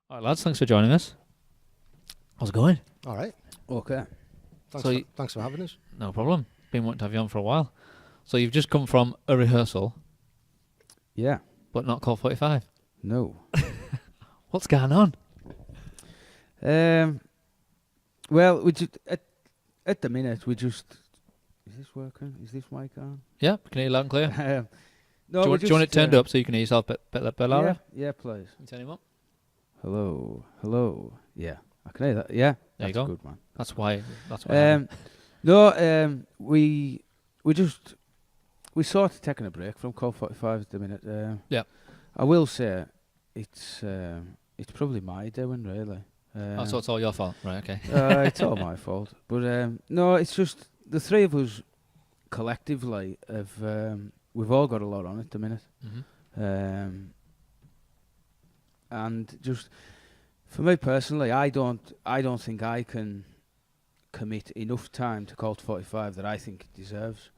All right, lads, thanks for joining us. How's it going? All right. Okay. Thanks for having us. No problem. Been wanting to have you on for a while. So you've just come from a rehearsal, Yeah. but not Colt 45. No. What's going on? Well, we just at the minute we just. Is this working? Is this mic on? Yeah, can you hear you loud and clear? No. do you want it turned up so you can hear yourself a bit louder? Yeah, please. Can you turn him up? Hello. Hello. Yeah, I can hear that. Yeah. There you that's go. Good, man. That's why. No. We sort of taking a break from Colt 45 at the minute. Yeah. I will say it's probably my doing really. So it's all your fault, right? Okay. It's all my fault. But no, it's just the three of us collectively have we've all got a lot on at the minute. Mm-hmm. And just for me personally, I don't think I can commit enough time to Colt 45 that I think it deserves.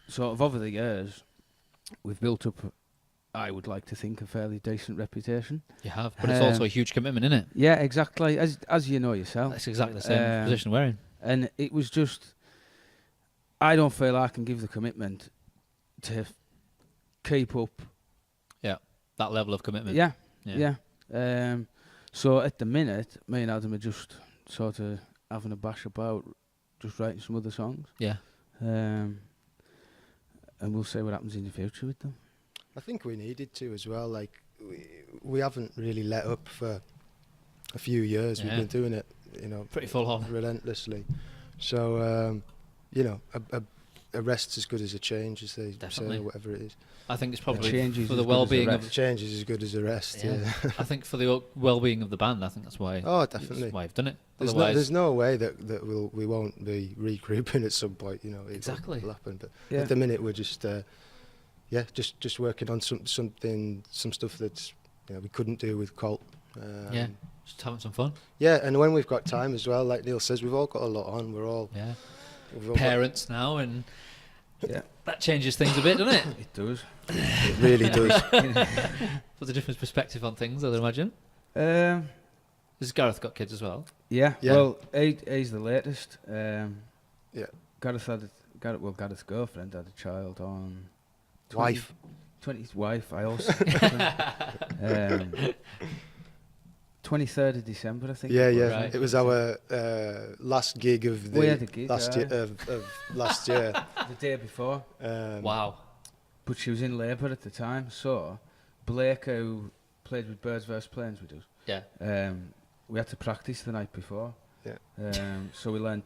Sort of over the years, we've built up, I would like to think, a fairly decent reputation. You have, but it's also a huge commitment, isn't it? Yeah, exactly. As you know yourself. That's exactly the same position we're in. And it was just, I don't feel I can give the commitment to keep up. Yeah, that level of commitment. Yeah. So at the minute, me and Adam are just sort of having a bash about just writing some other songs. Yeah. And we'll see what happens in the future with them. I think we needed to as well. Like we haven't really let up for a few years. Yeah. We've been doing it, Pretty full on. relentlessly. So a rest's as good as a change, as they Definitely. say, or whatever it is. I think it's probably Change is for as the good as a well-being rest. of. Change is as good as a rest. Yeah. I think for the well-being of the band, I think that's why. Oh, definitely. That's why I've done it. There's no way that we won't be regrouping at some point. Exactly. It'll happen. But Yeah. at the minute, we're just working on some stuff that's we couldn't do with Colt. Yeah, just having some fun. Yeah, and when we've got time as well, like Neil says, we've all got a lot on. We're all we've all Parents now, and Yeah. that changes things a bit, doesn't it? It does. it really does. Puts a different perspective on things, I'd imagine. Um, Has Gareth got kids as well? yeah. Yeah. Well, he's the latest. Yeah. Gareth's girlfriend had a child on. Wife. 20th wife. I also. 23rd of December, I think. Yeah, it was. yeah. Right. It was our last gig of We had a gig, last year. Of last year. The day before. Wow. But she was in labour at the time, so Blake, who played with Birds vs Planes with us, Yeah. we had to practice the night before. Yeah. So we learned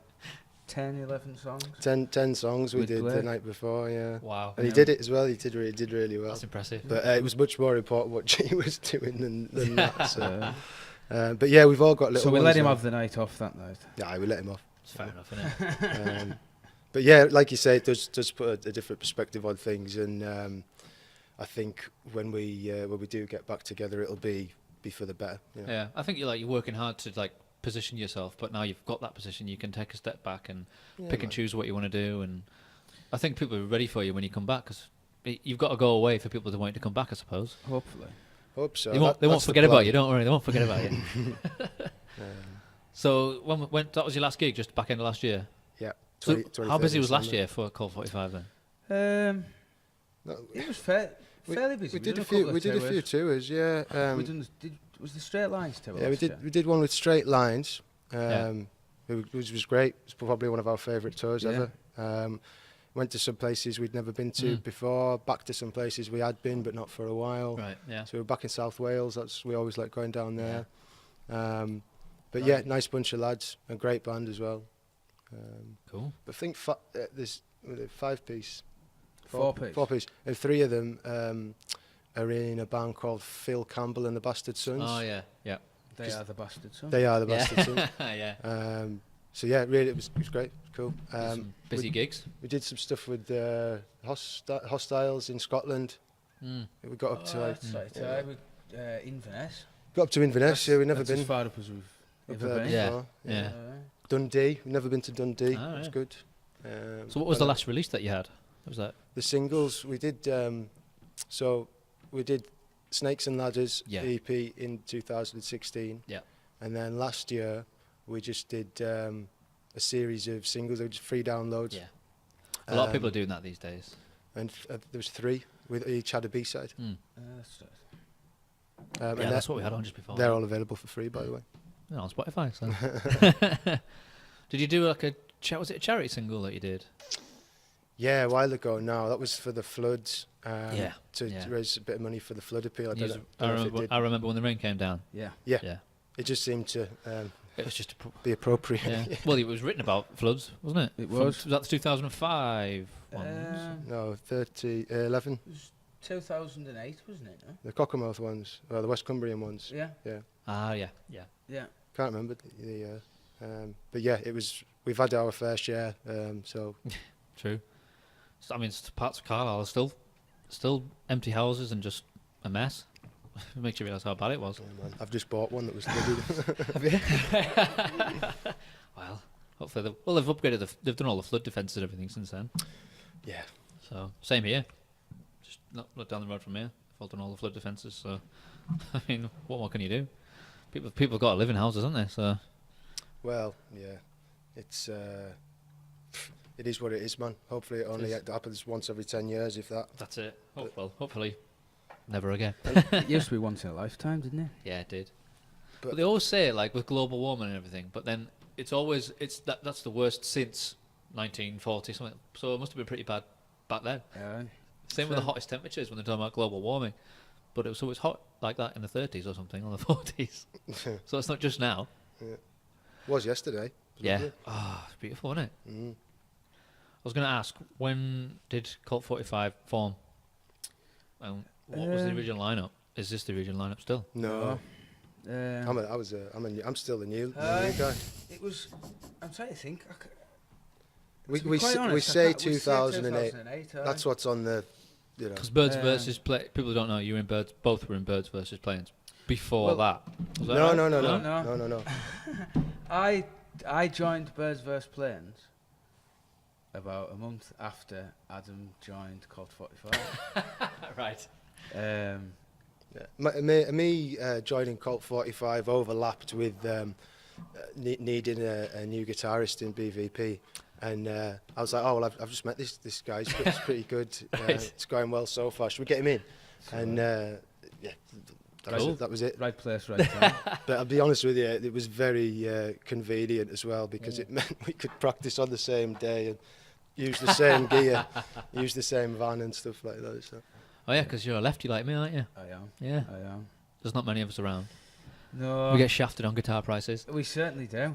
10, 11 songs. 10 songs we With did the Blake. night before, yeah. Wow. And he did it as well. He did really well. That's impressive. But it was much more important what G was doing than that. So. But yeah, we've all got little. So we ones let him now. have the night off that night. Yeah, we let him off. It's fair enough, isn't it? But yeah, like you say, it does put a different perspective on things, and I think when we do get back together, it'll be for the better. Yeah, I think you're working hard to position yourself, but now you've got that position, you can take a step back and pick and choose what you want to do, and I think people are ready for you when you come back, because you've got to go away for people to want you to come back, I suppose. Hopefully. Hope so. They won't That's the forget about plan. you, don't worry, they won't forget about you. So when that was your last gig, just back end of last year? Yeah. So how busy was last December. year for Colt 45 then? No, It was fairly busy. we did a couple few. of We did a few tours. Yeah. Was the Straight Lines tour? Yeah, last year? we did one with Straight Lines, Yeah. which was great. It's probably one of our favourite tours Yeah. ever. Went to some places we'd never been to before. Back to some places we had been, but not for a while. Right, yeah. So we were back in South Wales. We always like going down there. But yeah, nice bunch of lads, a great band as well. Cool. I think there's 5-piece, 4-piece. 4-piece, and 3 of them are in a band called Phil Campbell and the Bastard Sons. Oh, yeah, yeah. They are the bastards. Huh? They are the Bastard Sons. Yeah. So yeah, really, it was great. It was cool. Some busy gigs. We did some stuff with Hostiles in Scotland. We got up to that's right. Inverness. got up to Inverness. Yeah, we've never That's been as far up as we've up ever there been. Yeah. before. Yeah. Dundee. We've never been to Dundee. Oh, It's yeah. good. So what was the last release that you had? What was that? The singles we did. So we did Snakes and Ladders Yeah. EP in 2016. Yeah. And then last year we just did a series of singles, just free downloads. Yeah. A lot of people are doing that these days. And there was 3, with each had a B-side. That's right. And Yeah, that's what we had on just before. they're all available for free, by the way. Yeah, on Spotify. So. Did you do like was it a charity single that you did? Yeah, a while ago now. That was for the floods. Yeah, To yeah. raise a bit of money for the flood appeal. I remember when the rain came down. Yeah. Yeah. Yeah. It just seemed to It was just be appropriate. yeah. Well, it was written about floods, wasn't it? It was. Was that the 2005 ones? No, 11. It was 2008, wasn't it? No? The Cockermouth ones, or the West Cumbrian ones. Yeah. Yeah. Ah, yeah, yeah. Yeah. Can't remember the year. But yeah, it was. We've had our fair share. So True. So, I mean, parts of Carlisle are still empty houses and just a mess. It makes you realise how bad it was. yeah, man, I've just bought one that was flooded. Well, hopefully they've upgraded. They've done all the flood defences and everything since then. Yeah. So same here. Just not down the road from here. They've all done all the flood defences. So I mean, what more can you do? People have got to live in houses, haven't they? So Well, yeah. It's. It is what it is, man. Hopefully, it only happens once every 10 years, if that. that's it. Hopefully, never again. It used to be once in a lifetime, didn't it? Yeah, it did. But- But they always say like with global warming and everything, but then that's the worst since 1940 something. So it must have been pretty bad back then. Yeah. Same with the hottest temperatures when they're talking about global warming. But it was hot like that in the 30s or something, or the 40s. So it's not just now. Was yesterday. Yeah. Lovely. Oh, it's beautiful, isn't it? Mm. I was going to ask, when did Colt 45 form? And what was the original lineup? Is this the original lineup still? No. Um, I'm still the new Uh, guy. It was. I'm trying to think. We to be quite honest, say we say 2008. 2008. That's what's on the, you know. Because Birds Um, versus Play. People who don't know, you were in Birds. Both were in Birds versus Planes before Well, that. Was that No, right? no, no, no, No. no, no, no. I joined Birds vs Planes about a month after Adam joined Colt 45. Right. Yeah. Me joining Colt 45 overlapped with needing a new guitarist in BVP, and I was like, oh well, I've just met this guy. He's pretty good. Right. It's going well so far. Should we get him in? And yeah, that was it. Right place, right time. But I'll be honest with you, it was very convenient as well, because it meant we could practice on the same day and use the same gear, use the same van and stuff like that. So. Oh yeah, because you're a lefty like me, aren't you? I am. Yeah. I am. There's not many of us around. No. We get shafted on guitar prices. We certainly do.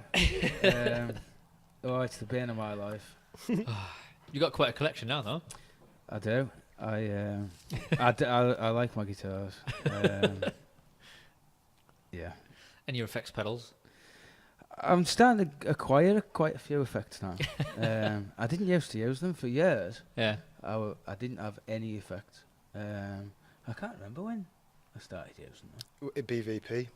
Oh, it's the bane of my life. You got quite a collection now, though. I do. I like my guitars. Yeah. And your effects pedals. I'm starting to acquire quite a few effects now. I didn't used to use them for years. Yeah. I didn't have any effects. I can't remember when I started using them. BVP.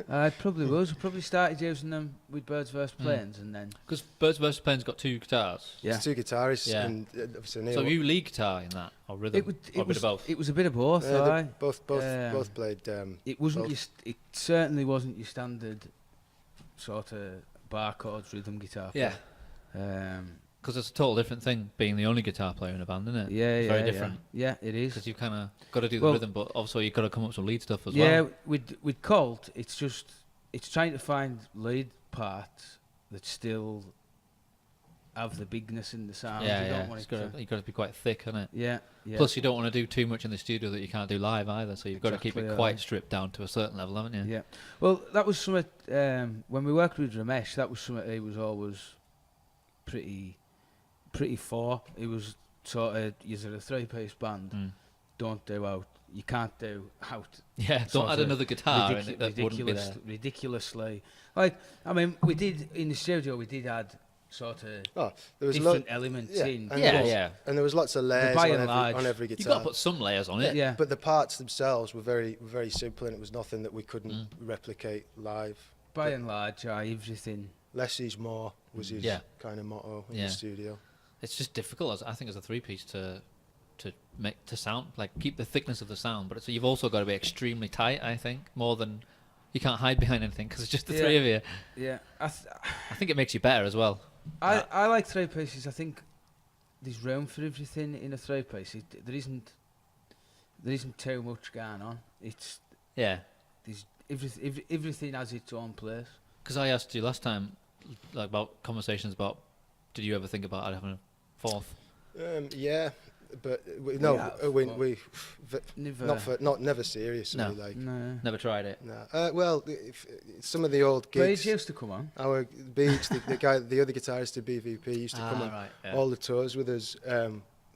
I probably was. I probably started using them with Birds vs Planes, and then Because Birds vs Planes got 2 guitars. yeah, There's 2 guitarists, Yeah. and obviously Neil. So you lead guitar in that, or rhythm, or a bit of both? It was a bit of both. they aye. both played. It wasn't. both. It certainly wasn't your standard sort of bar chords rhythm guitar. Yeah. Because it's a total different thing being the only guitar player in a band, isn't it? Yeah, It's yeah, very different. Yeah, it is. Because you've kind of got to do the Well- rhythm, but also you've got to come up with some lead stuff as Yeah, well. with Colt, it's trying to find lead parts that still have the bigness in the sound. Yeah, you yeah. don't want It's it to, you've got to be quite thick, hasn't it? yeah, yeah. Plus, you don't want to do too much in the studio that you can't do live either, so you've got to keep Exactly, it quite stripped down to a certain level, haven't you? Yeah. Well, that was something. When we worked with Ramesh, that was something he was always pretty for. He was sort of, you're a 3-piece band. Mm. Don't do out. You can't do out. Yeah, don't Sort add of another guitar in it that wouldn't be there. Ridiculously. Like, I mean, we did in the studio. We did add sort of Oh, there was different elements in. and Yeah, there was- yeah. And there was lots of layers by on and large, every You've guitar. got to put some layers on it. Yeah. But the parts themselves were very simple, and it was nothing that we couldn't Mm. replicate live. By and large, everything. Less is more was his Yeah. kind of motto in Yeah. the studio. It's just difficult, I think, as a 3-piece to to sound like keep the thickness of the sound, but you've also got to be extremely tight. I think more than you can't hide behind anything because it's just the three of you. Yeah, I think it makes you better as well. I like three pieces. I think there's room for everything in a three piece. There isn't too much going on. There's everything has its own place. Because I asked you last time, like about conversations about, did you ever think about having a fourth? Yeah, but we never seriously. No. Like Never tried it. No. Well, some of the old gigs. Beach used to come on. Our Beach, the other guitarist of BVP, used to come on all the tours with us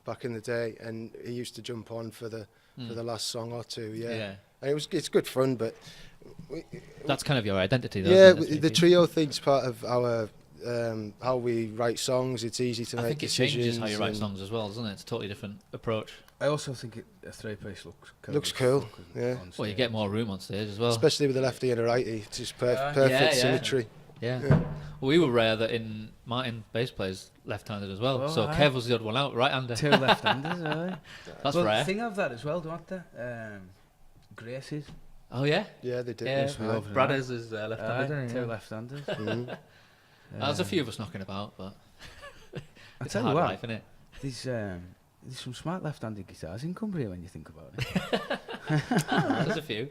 back in the day, and he used to jump on for the last song or two. Yeah. And it's good fun, but that's kind of your identity, though. Yeah, the trio thing's part of our how we write songs. It's easy to make decisions. I think it changes how you write songs as well, doesn't it? It's a totally different approach. I also think a three-piece looks cool. Yeah. Well, you get more room on stage as well, especially with a lefty and a righty. It's just perfect symmetry. Yeah. Well, we were rare that in Martin bass plays left-handed as well. So Kev was the odd one out, right-hander. Two left-handers, really. That's rare. The thing of that as well, don't they? Graces. Oh yeah. Yeah, they did. Yeah, Bradders is left-handed. Two left-handers. There's a few of us knocking about, but it's a hard life, isn't it? There's some smart left-handed guitars in Cumbria when you think about it. There's a few.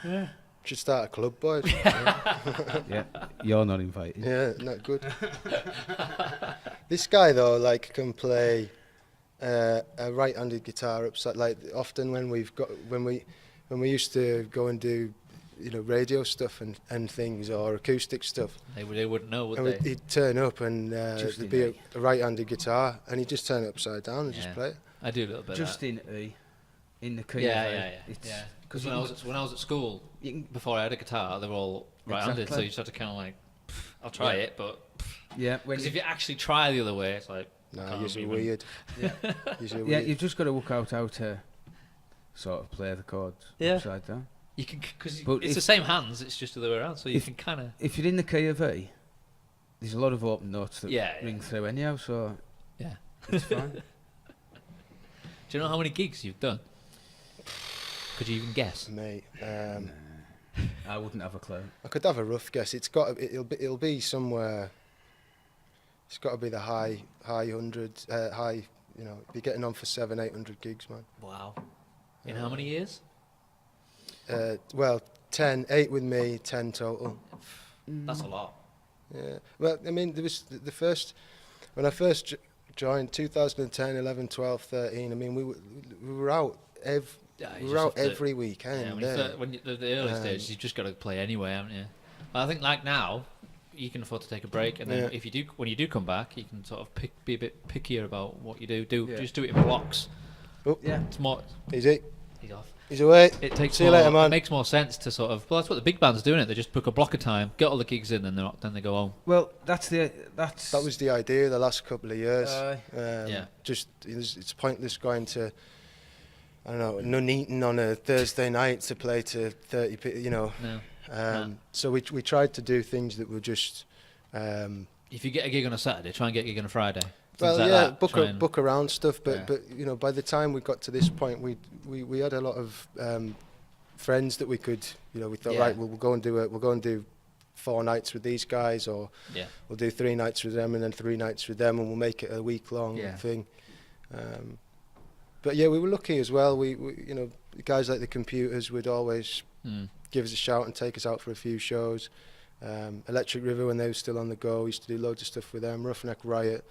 Yeah. Should start a club, boys. Yeah, you're not invited. Yeah, not good. This guy though, like, can play a right-handed guitar upside. Like often when we used to go and do, radio stuff and things or acoustic stuff. They wouldn't know, would and they? He'd turn up and there'd be a right-handed guitar, and he'd just turn it upside down and just play it. I do a little bit. Just of that. in E, in the key. Yeah. Because when I was at school, before I had a guitar, they were all right-handed, so you just had to kind of like, I'll try it, but because if you actually try the other way, it's like, no, you're weird. Yeah, you've just got to work out how to sort of play the chords upside down. You can, because it's the same hands, it's just the other way around, so you can kind of. If you're in the key of E, there's a lot of open notes that ring through anyhow, so it's fine. Do you know how many gigs you've done? Could you even guess? Mate, I wouldn't have a clue. I could have a rough guess. It'll be somewhere. It's got to be the high hundreds, be getting on for 700-800 gigs, man. Wow. In how many years? Well, 8 with me, 10 total. That's a lot. Yeah. Well, I mean, there was the first when I first joined, 2010, 11, 12, 13. I mean, we were out every weekend. When the early stages, you've just got to play anyway, haven't you? I think like now, you can afford to take a break, and then when you do come back, you can sort of be a bit pickier about what you do. Just do it in blocks. Oh, it's more. He's off. He's away. It takes See you later, man. It makes more sense to sort of. Well, that's what the big band's doing. It. They just book a block of time, get all the gigs in, and then they go home. Well, that was the idea the last couple of years. Just it's pointless going to, I don't know, Nuneaton on a Thursday night to play to 30 people. No. So we tried to do things that were just. If you get a gig on a Saturday, try and get a gig on a Friday. Well, book around stuff, but by the time we got to this point, we had a lot of friends that we could, we thought, right, we'll go and do 4 nights with these guys, or we'll do 3 nights with them and then 3 nights with them, and we'll make it a week-long thing. But we were lucky as well. We guys like the Computers would always give us a shout and take us out for a few shows. Electric River, when they were still on the go, we used to do loads of stuff with them. Roughneck Riot,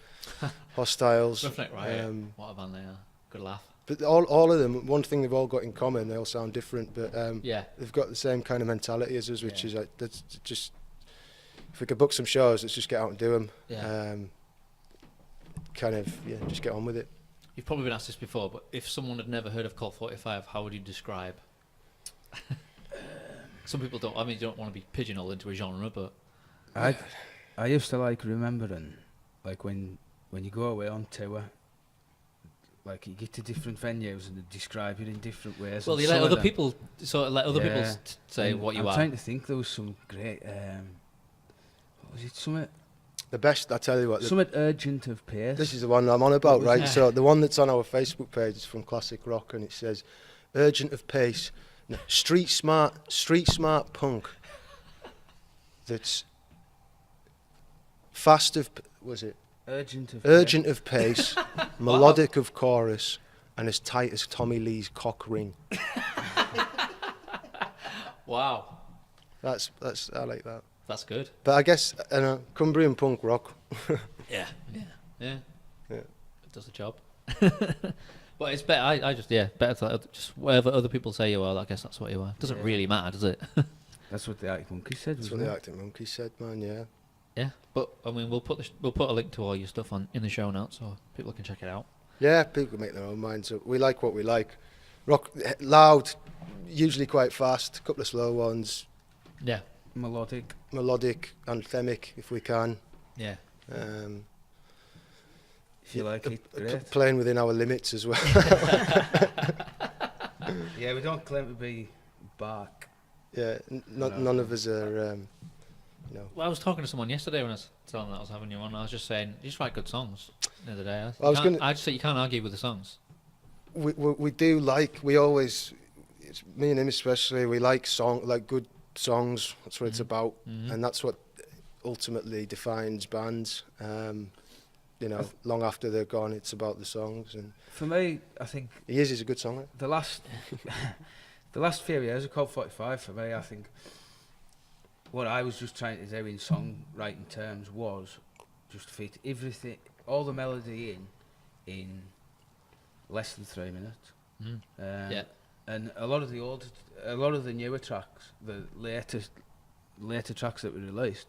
Hostiles. Roughneck Riot, what a band they are. Good laugh. But all of them, one thing they've all got in common, they all sound different, but they've got the same kind of mentality as us, which is like, that's just, if we could book some shows, let's just get out and do them. Just get on with it. You've probably been asked this before, but if someone had never heard of Colt 45, how would you describe? Some people don't. I mean, you don't want to be pigeonholed into a genre, but I used to like remembering, like when you go away on tour, like you get to different venues and they describe it in different ways. Well, you let other people people say what you are. I'm trying to think. There was some great. What was it? Something The best, I tell you what. Something urgent of pace. This is the one I'm on about, right? So the one that's on our Facebook page is from Classic Rock, and it says, "Urgent of pace, no, street smart punk. That's fast of was it? Urgent of pace, melodic of chorus, and as tight as Tommy Lee's cock ring." Wow. That's I like that. That's good. But I guess Cumbrian punk rock. Yeah. It does the job. But it's better. I just better to just whatever other people say you are. I guess that's what you are. Doesn't really matter, does it? That's what the Arctic Monkeys said. That's what the Arctic Monkeys said, man. Yeah. Yeah, but I mean, we'll put a link to all your stuff in the show notes so people can check it out. Yeah, people can make their own minds up. We like what we like. Rock loud, usually quite fast. A couple of slow ones. Yeah. Melodic, anthemic if we can. Yeah. If you like it, great. Playing within our limits as well. Yeah, we don't claim to be Bark. Yeah, none of us are. Well, I was talking to someone yesterday when I was telling them that I was having you on. I was just saying, you just write good songs. The other day, I just say you can't argue with the songs. We do like. We always, it's me and him especially. We like good songs. That's what it's about, and that's what ultimately defines bands. Long after they're gone, it's about the songs. And for me, I think he's a good songwriter. The last few years of Colt 45 for me, I think what I was just trying to do in songwriting terms was just fit everything, all the melody in less than 3 minutes. And a lot of the newer tracks, the later tracks that were released,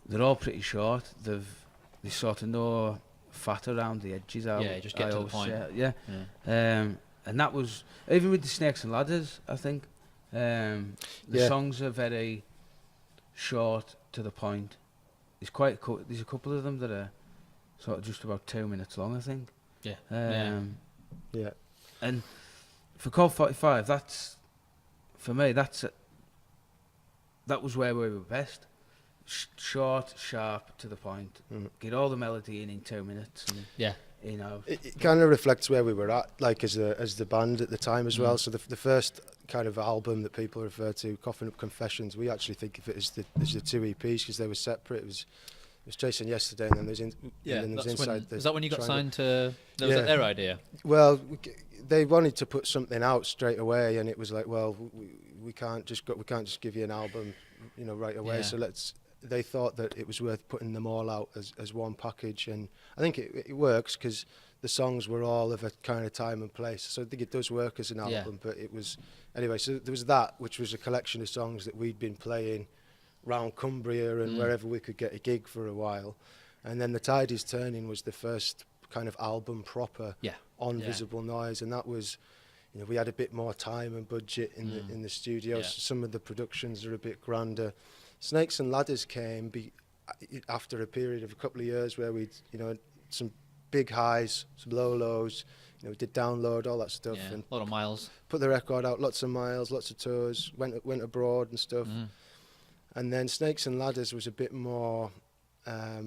they're all pretty short. They sort of no fat around the edges. Yeah, just get to the point. And that was even with the Snakes and Ladders. I think the songs are very short to the point. There's a couple of them that are sort of just about 2 minutes long, I think. Yeah. And for Colt 45, that's for me. That was where we were best. Short, sharp, to the point. Get all the melody in 2 minutes. And, it kind of reflects where we were at, like as the band at the time as well. So the first kind of album that people refer to, Coughing Up Confessions, we actually think of it as the 2 EPs because they were separate. It was Chasing Yesterday, and then there's Inside. Is that when you got signed to? Was that their idea? Well, they wanted to put something out straight away, and it was like, well, we can't just give you an album, right away. So they thought that it was worth putting them all out as one package, and I think it works because the songs were all of a kind of time and place. So I think it does work as an album. But it was anyway. So there was that, which was a collection of songs that we'd been playing round Cumbria and wherever we could get a gig for a while, and then The Tide Is Turning was the first kind of album proper on Visible Noise, and that was, we had a bit more time and budget in the studio. So some of the productions are a bit grander. Snakes and Ladders came after a period of a couple of years where we'd, some big highs, some low lows. We did Download, all that stuff, and a lot of miles. Put the record out, lots of miles, lots of tours. Went abroad and stuff. And then Snakes and Ladders was a bit more, I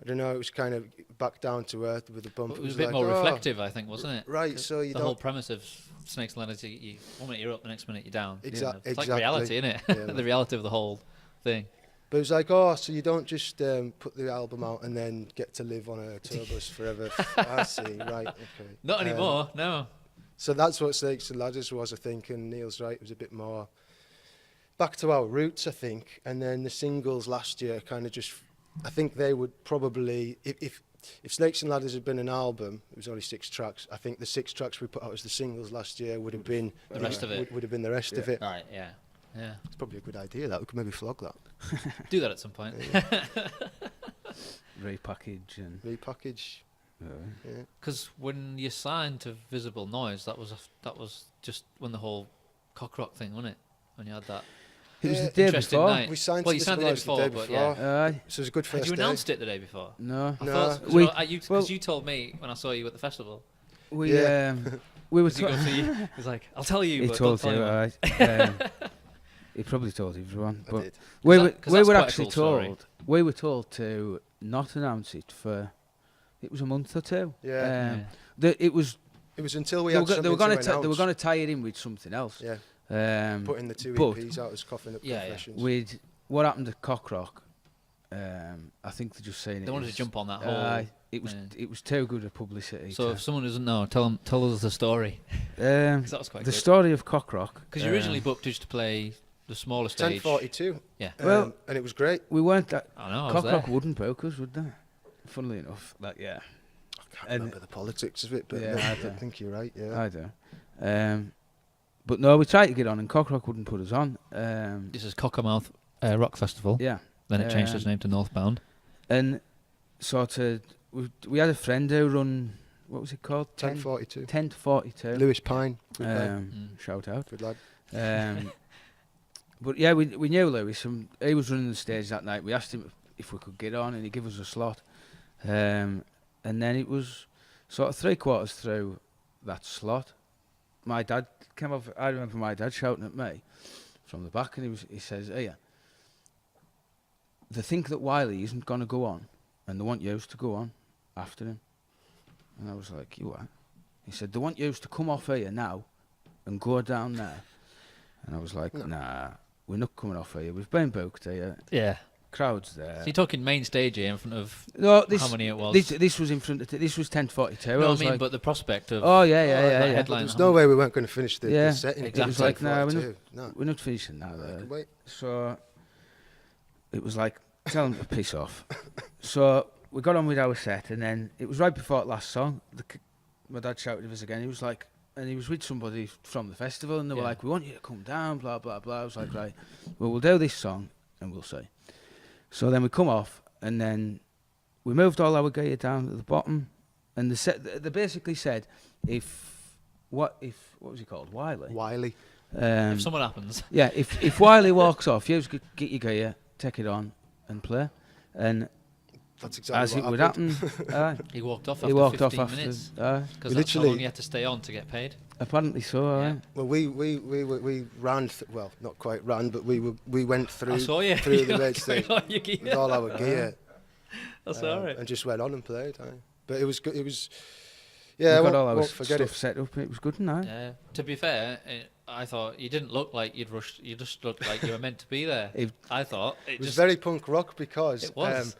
don't know, it was kind of back down to earth with the bump. It was a bit more reflective, I think, wasn't it? Right, so the whole premise of Snakes and Ladders, you 1 minute you're up, the next minute you're down. Exactly. It's like reality, isn't it? The reality of the whole thing. But it was like, so you don't just put the album out and then get to live on a tour bus forever. I see, right, okay. Not anymore, no. So that's what Snakes and Ladders was, I think, and Neil's right, it was a bit more back to our roots, I think. And then the singles last year kind of just, I think they would probably, if Snakes and Ladders had been an album, it was only 6 tracks. I think the 6 tracks we put out as the singles last year would have been the rest of it. Would have been the rest of it. Right, yeah. It's probably a good idea. That we could maybe flog that. Do that at some point. Repackage. Because when you signed to Visible Noise, that was just when the whole cock rock thing, wasn't it? When you had that. It was the day before. Night. We signed you signed the day before, but so it was a good first day. Had you announced it the day before? No. Because you told me when I saw you at the festival. We were. He's like, I'll tell you. He but told don't you, tell right? He probably told everyone. I But did. we that's were quite a actually cool story. told. We were told to not announce it for. It was a month or two. Yeah. It was. It was until we They had were, something they were going to to. They were announce. going to tie it in with something else. Yeah. Putting the 2 but EPs out as Coughing Up Confessions. with what happened at Cockrock, I think they're just saying They wanted to jump on that whole. it was too good a publicity. So if someone doesn't know, tell us the story. 'Cause that was quite the good. story of Cockrock. Because you originally booked us to play the smaller stage. 10:42. Yeah. Well, and it was great. We weren't that. I know. I was Cockrock there. wouldn't book us, would they? Funnily enough, I can't remember the politics of it, but Yeah, I think you're right. Yeah. I do. But no, we tried to get on, and Cockrock wouldn't put us on. This is Cockermouth Rock Festival. Yeah. Then it changed its name to Northbound. And sort of, we had a friend who run, what was it called? 10:42. 10 to 42. Lewis Pine. Good lad. Shout out. Good lad. But yeah, we knew Lewis, and he was running the stage that night. We asked him if we could get on, and he gave us a slot. And then it was sort of 3/4 through that slot. My dad came up. I remember my dad shouting at me from the back, and he says, "Hey, they think that Wiley isn't going to go on, and they want you to go on after him." And I was like, "You what?" He said, "They want you to come off here now and go down there." And I was like, "Nah, we're not coming off here. We've been booked here. Yeah. Crowds there." So you're talking main stage here in front of how many it was? This was in front of. This was 10:42. No, I was mean, like, but the prospect of oh yeah. headline. There's no way we weren't going to finish the Yeah, setting. exactly. It was like, nah, No. we're not finishing now. I can wait. So it was like, tell them to piss off. So we got on with our set, and then it was right before the last song. My dad shouted at us again. He was like, and he was with somebody from the festival, and they were like, "We want you to come down, blah blah blah." I was like, right, well, we'll do this song, and we'll see. So then we come off, and then we moved all our gear down at the bottom, and they basically said, what was he called, Wiley? if someone happens. Yeah, if Wiley walks off, you just get your gear, take it on, and play. And that's exactly as what it would happened. happen, He walked off he after walked 15 off after. minutes. Because Because that's how long you had to stay on to get paid. apparently so. Yeah. Well, we ran. Well, not quite ran, but we went through I saw you. through the red stage With with all our gear. That's alright. And just went on and played. But it was good. It was. We Yeah, I got all our won't forget stuff it. set up. It was good, no? Yeah. To be fair, I thought you didn't look like you'd rushed. You just looked like you were meant to be there. I thought It was very punk rock because It was.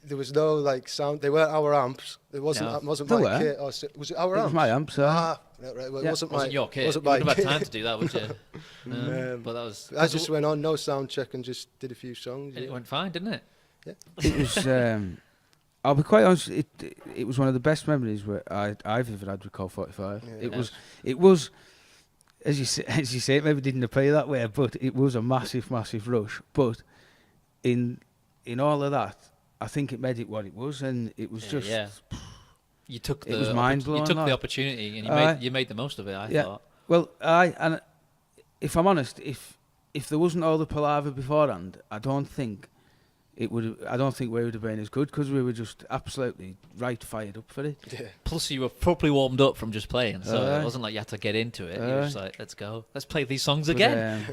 there was no like sound. They weren't our amps. It wasn't. No. It wasn't They my were. kit. Or was it our It amps? was my amp, so. Ah, no, right. Well, Yeah. it wasn't wasn't my. your kit. Wasn't You my wouldn't have had kit. time to do that, would you? No, but that was. I just went on, no sound check, and just did a few songs. And it Yeah. went fine, didn't it? It was. I'll be quite honest. It was one of the best memories I've ever had with Colt 45. Yeah. It was. As you say, it maybe didn't appear that way, but it was a massive rush. But in all of that, I think it made it what it was, and it was just. Yeah. You took It was mind-blowing, You took the like. opportunity and you made the most of it. I thought. Well, and if I'm honest, if there wasn't all the palaver beforehand, I don't think we would have been as good because we were just absolutely right fired up for it. Yeah. Plus, you were properly warmed up from just playing, so it wasn't like you had to get into it. You were just like, let's go, let's play these songs again.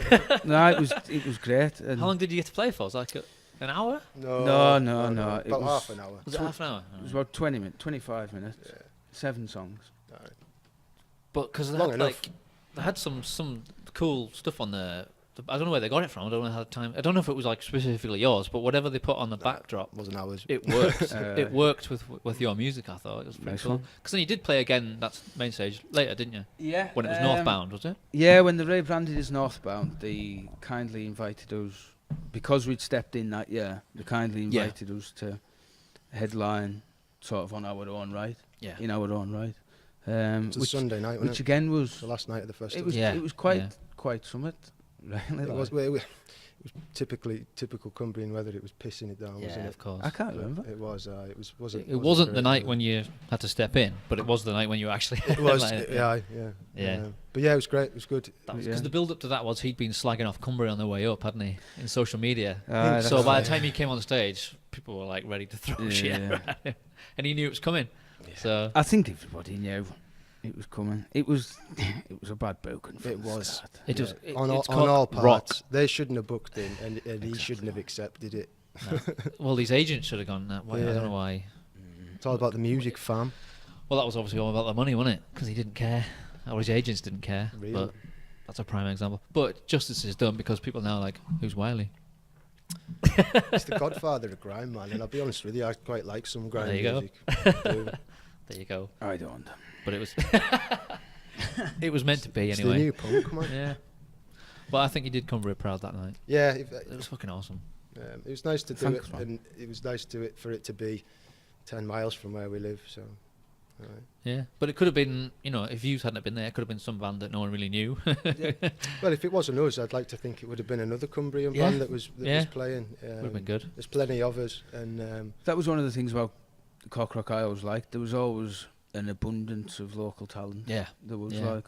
No, it was great. And How long did you get to play for? Was it like an hour? No. About It was half an hour. Was it half an hour? It was about 25 minutes, 7 songs. Alright. But because Long enough. they had some cool stuff on the. I don't know where they got it from. I don't know how time. I don't know if it was like specifically yours, but whatever they put on the backdrop, Wasn't ours. it worked. It worked with your music. I thought it was pretty Nice cool. one. Because then you did play again. That's main stage later, didn't you? Yeah. When it was Northbound, was it? Yeah, when they rebranded as Northbound, they kindly invited us, because we'd stepped in that year, they kindly invited us to headline sort of on our own right. Yeah. In our own right. It was a Sunday night, Which wasn't it? again was. The last night of the festival. It was quite summit. Really, It was typical Cumbrian weather. It was pissing it down, wasn't Yeah, it? of course. I can't remember. It was. It wasn't the great night weather. when you had to step in, but it was the night when you actually. It was. headlined. Yeah. But yeah, it was great. It was good. Because the build up to that was he'd been slagging off Cumbria on the way up, hadn't he, in social media? So by the time he came on stage, people were like ready to throw shit at him, and he knew it was coming. Yeah. So I think everybody knew. It was coming. It was a bad booking. It was. Start. It was on all parts. Rock. They shouldn't have booked him, and he shouldn't have accepted it. No. Well, these agents should have gone that way. I don't know why. It's all about the music, fam. Well, that was obviously all about the money, wasn't it? Because he didn't care. Or his agents didn't care. Really? But that's a prime example. But justice is done because people now are like, who's Wiley? He's the godfather of grime, man. And I'll be honest with you, I quite like some grime There you go. music. There you go. I don't. But it was it was meant to be It's anyway. the new punk, man. Yeah. But I think he did come very proud that night. Yeah, It was fucking awesome. it was nice to do Thanks, it, man. and it was nice to it for it to be 10 miles from where we live. So, Yeah. But it could have been, if you hadn't been there, it could have been some band that no one really knew. well, if it wasn't us, I'd like to think it would have been another Cumbrian Yeah. band that was playing. Would have been good. There's plenty of us, and That was one of the things about Cock Rock I always liked. There was always an abundance of local talent. Yeah. There was Yeah. like.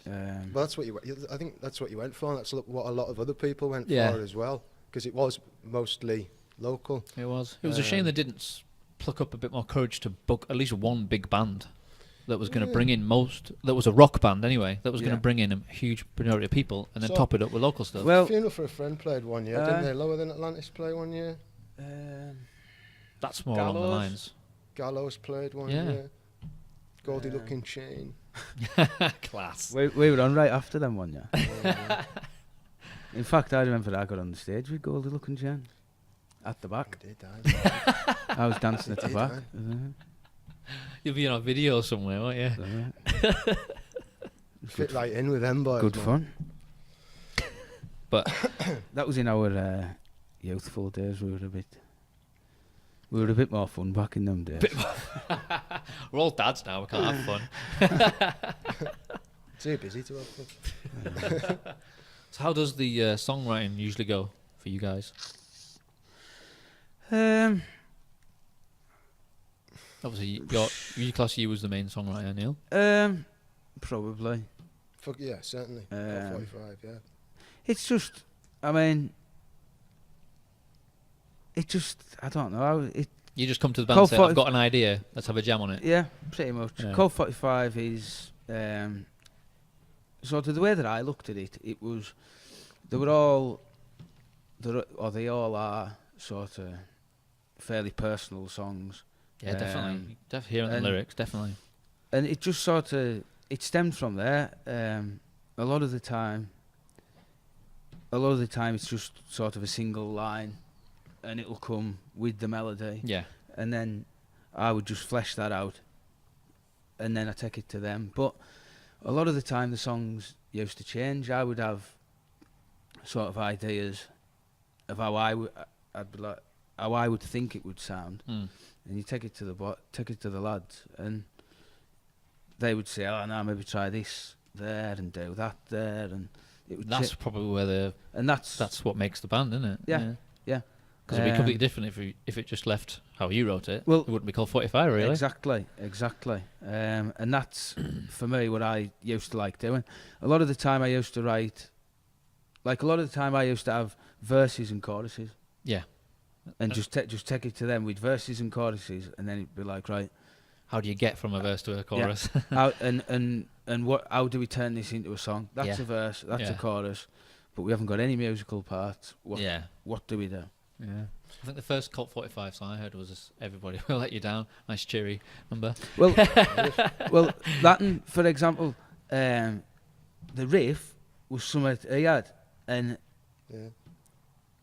well, that's what I think that's what you went for. And that's what a lot of other people went Yeah. for as well, because it was mostly local. It was. It was a shame they didn't pluck up a bit more courage to book at least one big band that was going to bring in that was a rock band anyway, that was going to bring in a huge majority of people and then So- top it up with local stuff. Well, Funeral for a Friend played one year, didn't they? Lower Than Atlantis play one year. That's more along the Gallows. lines. Gallows played one Yeah. year. Goldie Looking Chain. Class. we were on right after them one year. In fact, I remember I got on the stage with Goldie Looking Jen at the back. Did I? I was dancing at the Did back. You'll be in a video somewhere, won't you? Fit right in with them boys. Good man. fun. But That was in our youthful days. We were a bit more fun back in them days. we're all dads now, we can't have fun. Too busy to have fun. So how does the songwriting usually go for you guys? Obviously, you class you as the main songwriter, Neil. Probably. Fuck yeah, certainly. 45, yeah. It's just, I mean, I don't know. You just come to the band and say, I've got an idea, let's have a jam on it. Yeah, pretty much. Yeah. Colt 45 is, sort of the way that I looked at it, they all are sort of fairly personal songs. Yeah, definitely. Hearing the lyrics, definitely. And it just sort of, it stemmed from there. A lot of the time it's just sort of a single line and it'll come with the melody. Yeah. And then I would just flesh that out and then I take it to them. But a lot of the time the songs used to change. I would have sort of ideas of how I would think it would sound. And you take it to the lads, and they would say, "Oh no, maybe try this there and do that there," and it would. That's probably where that's what makes the band, isn't it? Yeah. Because it'd be completely different if it just left how you wrote it. Well, it wouldn't be called 45, really. Exactly. And that's for me what I used to like doing. A lot of the time I used to write, like a lot of the time I used to have verses and choruses. Yeah. And just take it to them with verses and choruses, and then it'd be like, right, how do you get from a verse to a chorus? Yeah. How do we turn this into a song? That's a verse, that's a chorus, but we haven't got any musical parts. What do we do? Yeah. I think the first Colt 45 song I heard was this, Everybody Will Let You Down. Nice cheery number. Well, that and, for example, the riff was something he had, and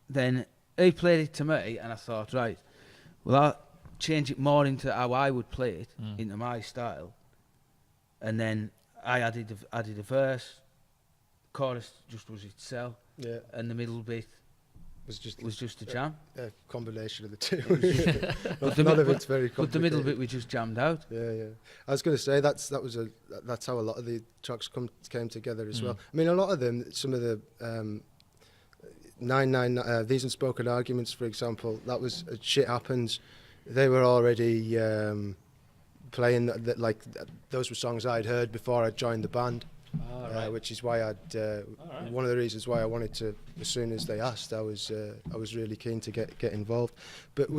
then he played it to me, and I thought, right, well, I'll change it more into how I would play it, into my style. And then I added a verse, chorus just was itself, and the middle bit was just a jam. A combination of the two. None of it's very complicated. But the middle bit we just jammed out. Yeah. I was going to say that's how a lot of the tracks came together as well. I mean, a lot of them, some of the 999 These Unspoken Arguments, for example, that was Shit Happens. They were already playing that, like those were songs I'd heard before I joined the band. Which is why one of the reasons why I wanted to, as soon as they asked, I was really keen to get involved. But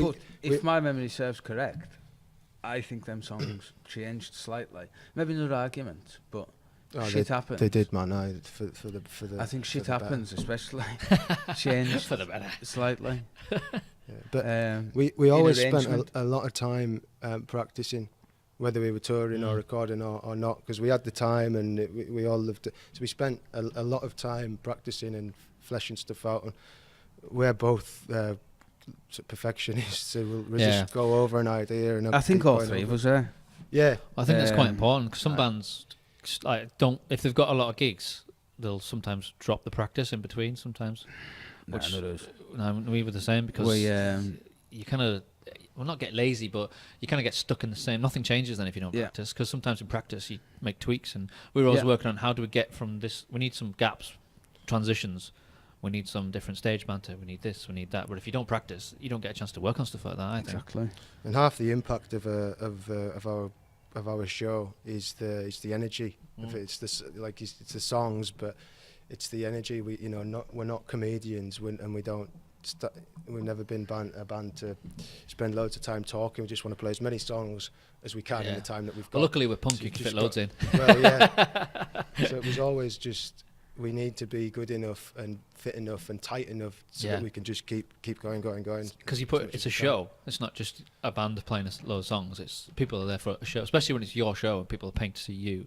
if my memory serves correct, I think them songs changed slightly. Maybe not arguments, but shit happens. They did, man. For the I think shit happens, especially changed for the better slightly. Yeah, but we always spent a lot of time practicing, whether we were touring or recording or not, because we had the time and we all loved it. So we spent a lot of time practicing and fleshing stuff out. And we're both perfectionists, so we'll just go over an idea. And I think all three of us are. Yeah, I think that's quite important, because some bands don't. If they've got a lot of gigs, they'll sometimes drop the practice in between. Sometimes, we were the same, because you kind of. Well, not get lazy, but you kind of get stuck in the same. Nothing changes then if you don't practice, because sometimes in practice you make tweaks, and we were always working on how do we get from this. We need some gaps, transitions. We need some different stage banter. We need this. We need that. But if you don't practice, you don't get a chance to work on stuff like that. I think. Exactly. And half the impact of our show is the energy. It's the songs, but it's the energy. We're not comedians, and we don't. We've never been a band to spend loads of time talking. We just want to play as many songs as we can in the time that we've got. Well, luckily we're punk, you can fit loads in. Well, yeah. So it was always just, we need to be good enough and fit enough and tight enough so that we can just keep going. Because it's a show. It's not just a band playing a load of songs. It's people are there for a show, especially when it's your show and people are paying to see you.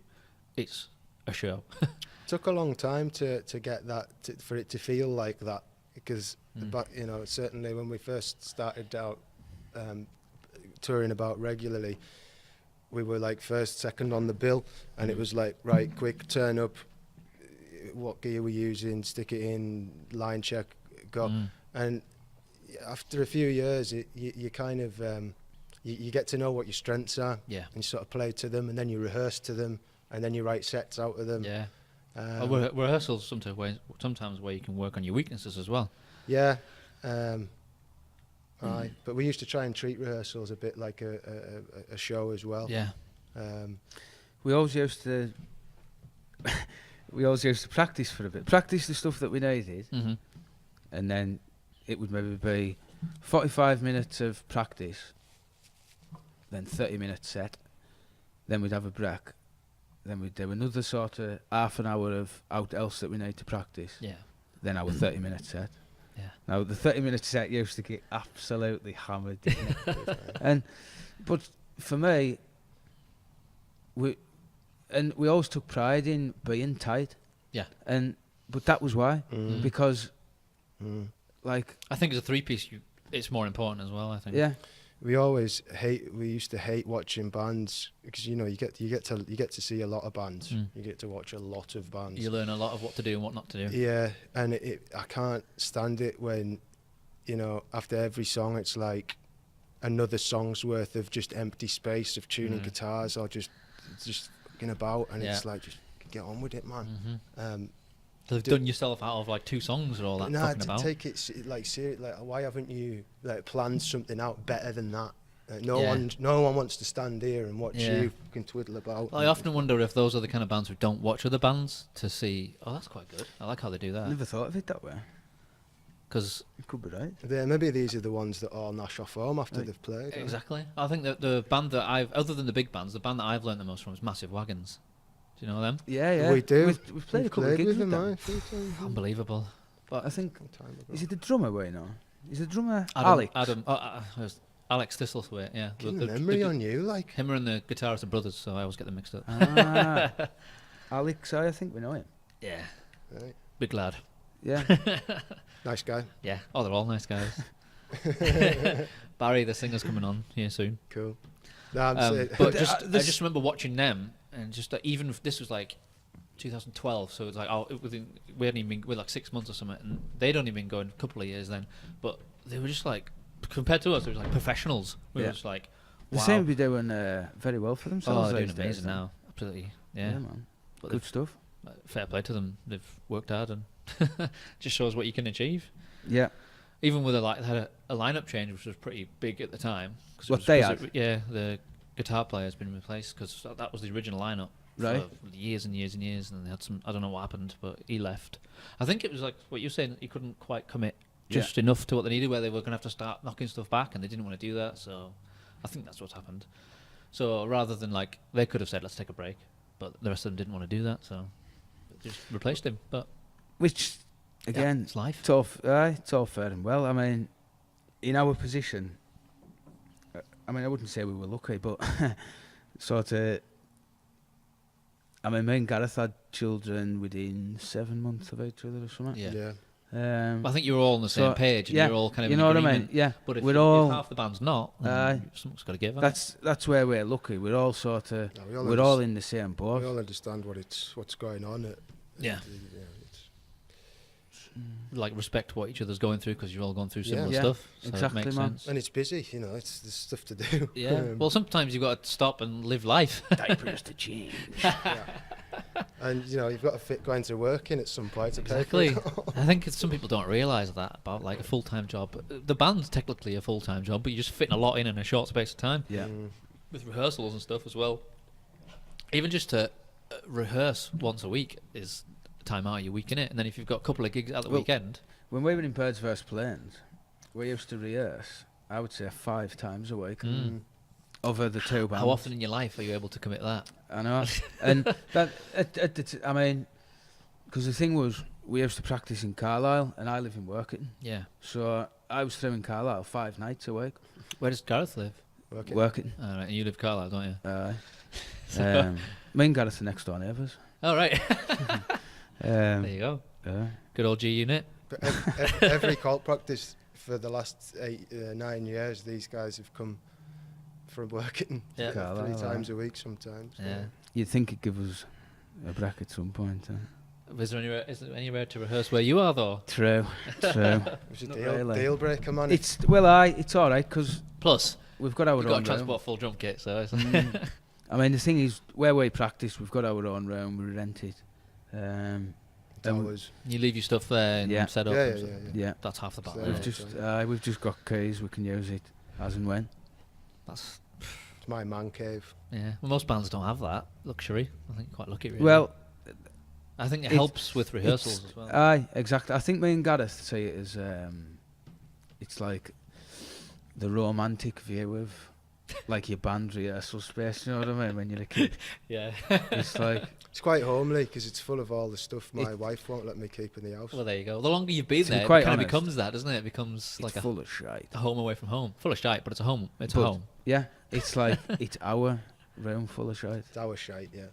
It's a show. It took a long time to get that, for it to feel like that. Because, certainly when we first started out touring about regularly, we were like first, second on the bill, and it was like, right, quick, turn up, what gear we're using, stick it in, line check, go. And after a few years, you kind of, you get to know what your strengths are, and you sort of play to them, and then you rehearse to them, and then you write sets out of them. Yeah. Rehearsals sometimes where you can work on your weaknesses as well. Yeah, but we used to try and treat rehearsals a bit like a show as well. Yeah. We always used to practice for a bit, practice the stuff that we needed, and then it would maybe be 45 minutes of practice, then 30-minute set, then we'd have a break. Then we'd do another sort of half an hour of out else that we need to practice. Yeah. Then our 30-minute set. Yeah. Now the 30-minute set used to get absolutely hammered. But for me, we always took pride in being tight. Yeah. But that was why, because like I think as a three-piece, it's more important as well. I think. Yeah. We used to hate watching bands, because you get to see a lot of bands. You get to watch a lot of bands. You learn a lot of what to do and what not to do. Yeah, and I can't stand it when, after every song it's like another song's worth of just empty space of tuning guitars or just fucking about, and it's like, just get on with it, man. They've done yourself out of like 2 songs or all that. Nah, take it like serious. Like, why haven't you planned something out better than that? No one wants to stand here and watch you fucking twiddle about. Well, I often wonder if those are the kind of bands who don't watch other bands to see. Oh, that's quite good. I like how they do that. I never thought of it that way. Because it could be right. Yeah, maybe these are the ones that all nash off home after they've played. Exactly. I think that the band that other than the big bands, the band that I've learned the most from is Massive Wagons. Do you know them? Yeah. We do. We've played a couple of gigs with them. Unbelievable. But I think, is it the drummer we know? Is the drummer Alex? Alex Thistlethwaite, yeah. The memory on you, like. Him and the Guitarist are brothers, so I always get them mixed up. Alex, I think we know him. Yeah. Right. Big lad. Yeah. Nice guy. Yeah. Oh, they're all nice guys. Barry, the singer's coming on here soon. Cool. No, I just remember watching them. And just even if this was like 2012, so it's like we hadn't even been like 6 months or something, and they'd only been going a couple of years then, but they were just like, compared to us, they were like professionals. We were just like, wow. They seem to be doing very well for themselves. Oh, they're doing amazing now, absolutely. Yeah, man. But good stuff. Fair play to them. They've worked hard and just shows what you can achieve. Yeah. Even with they had a lineup change, which was pretty big at the time. The guitar player has been replaced, because that was the original lineup for years and years and years, and they had some, I don't know what happened, but he left. I think it was like what you're saying, he couldn't quite commit just enough to what they needed, where they were going to have to start knocking stuff back, and they didn't want to do that, so I think that's what's happened. So rather than like, they could have said, let's take a break, but the rest of them didn't want to do that, so just replaced him. But Which, again, it's life. It's all fair and well. I mean, in our position, I mean, I wouldn't say we were lucky, but sort of. I mean, me and Gareth had children within 7 months of each other or something. Yeah. I think you were all on the same page, and you're all kind of you know what I mean? Yeah. But if, we're all, if half the band's not, then something's got to give. That's where we're lucky. We're all sort of we're all in the same boat. We all understand what's going on. Yeah. Like respect what each other's going through because you've all gone through similar stuff. So exactly, it makes man. sense. And it's busy, there's stuff to do. Yeah. Well, sometimes you've got to stop and live life. Diapers to change. And you've got to fit going to work in at some point. Exactly. I think some people don't realise that about like a full-time job. The band's technically a full-time job, but you're just fitting a lot in a short space of time. Yeah. With rehearsals and stuff as well. Even just to rehearse once a week is time out of your week, innit? And then if you've got a couple of gigs at the weekend. When we were in Birds vs Planes, we used to rehearse, I would say 5 times a week. Over the 2 bands. How often in your life are you able to commit that? I know. And that, I mean, because the thing was, we used to practice in Carlisle, and I live in Workington. Yeah. So I was through in Carlisle 5 nights a week. Where does Gareth live? Workington. All right, and you live Carlisle, don't you? Me and Gareth are next door neighbours. Oh, right. There you go. Good old G Unit. But every Colt practice for the last 9 years, these guys have come from working 3 times a week sometimes. Yeah. You'd think it'd give us a break at some point. Is there anywhere to rehearse where you are, though? True. It's a deal breaker, man. It's all right because plus we've got our you've own got to transport full drum kit, so. It's I mean, the thing is, where we practice, we've got our own room. We rent it. You leave your stuff there and set up. Yeah. That's half the battle. We've just got keys. We can use it as and when. It's my man cave. Yeah. Well, most bands don't have that luxury. I think quite lucky, really. Well, I think it helps with rehearsals as well. Exactly. I think me and Gareth see it as it's like the romantic view of like your band rehearsal space. You know what I mean? When you're a kid. Yeah. It's like it's quite homely because it's full of all the stuff my wife won't let me keep in the house. Well, there you go. The longer you've been there, it kind of becomes that, doesn't it? It becomes like full of shite. A home away from home. Full of shite, but it's a home. It's a home. Yeah. It's like it's our room full of shite. It's our shite, yeah.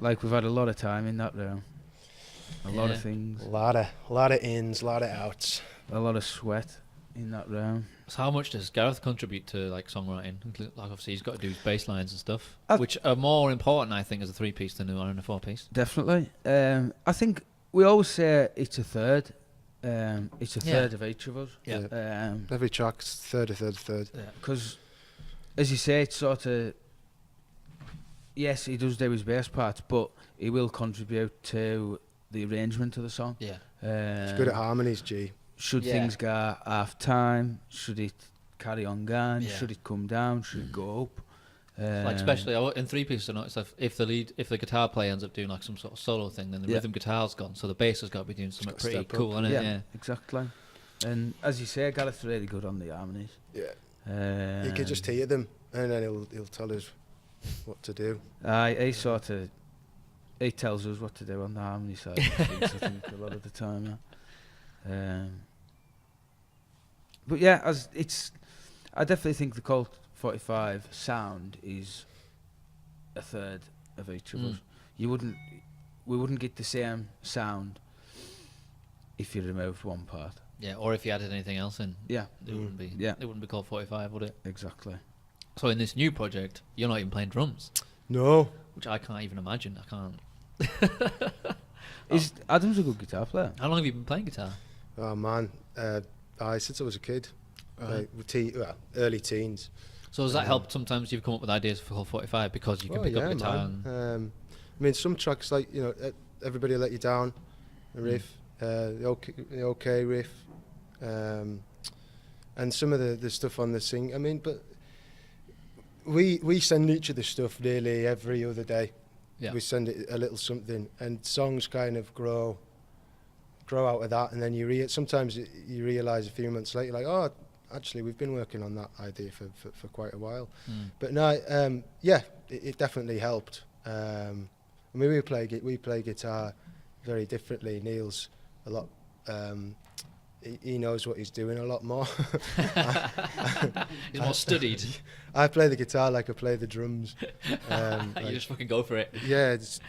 Like we've had a lot of time in that room. A lot of things. A lot of ins, a lot of outs. A lot of sweat in that room. So how much does Gareth contribute to like songwriting? Like obviously he's got to do his bass lines and stuff, which are more important, I think, as a 3-piece than they are in a 4-piece. Definitely. I think we always say it's a third. It's a third of each of us. Yeah. Every track's third. Because, as you say, it's sort of. Yes, he does do his bass parts, but he will contribute to the arrangement of the song. Yeah. He's good at harmonies, G. Should things go half time? Should it carry on going? Yeah. Should it come down? Should it go up? Like especially in 3-piece, I noticed if the guitar player ends up doing like some sort of solo thing, then the rhythm guitar's gone, so the bass has got to be doing something pretty cool, isn't it? Yeah, exactly. And as you say, Gareth's really good on the harmonies. Yeah. You could just hear them, and then he'll tell us what to do. He tells us what to do on the harmony side of things, I think, a lot of the time. But yeah, I definitely think the Colt 45 sound is a third of each of us. We wouldn't get the same sound if you removed one part. Yeah, or if you added anything else in. Yeah. It wouldn't be. Yeah. It wouldn't be called 45, would it? Exactly. So in this new project, you're not even playing drums. No. Which I can't even imagine. I can't. Adam's a good guitar player. How long have you been playing guitar? Oh man, since I was a kid, early teens. So has that helped? Sometimes you've come up with ideas for Colt 45 because you can pick up guitar. I mean, some tracks like Everybody Let You Down, a riff, the OK riff, and some of the stuff on the sing. I mean, but we send each other stuff nearly every other day. Yeah. We send it a little something, and songs kind of grow out of that, and then sometimes you realise a few months later, like, oh, actually, we've been working on that idea for quite a while. But no, it definitely helped. I mean, we play guitar very differently. Neil's a lot. He knows what he's doing a lot more. He's more studied. I play the guitar like I play the drums. You just fucking go for it. Yeah, just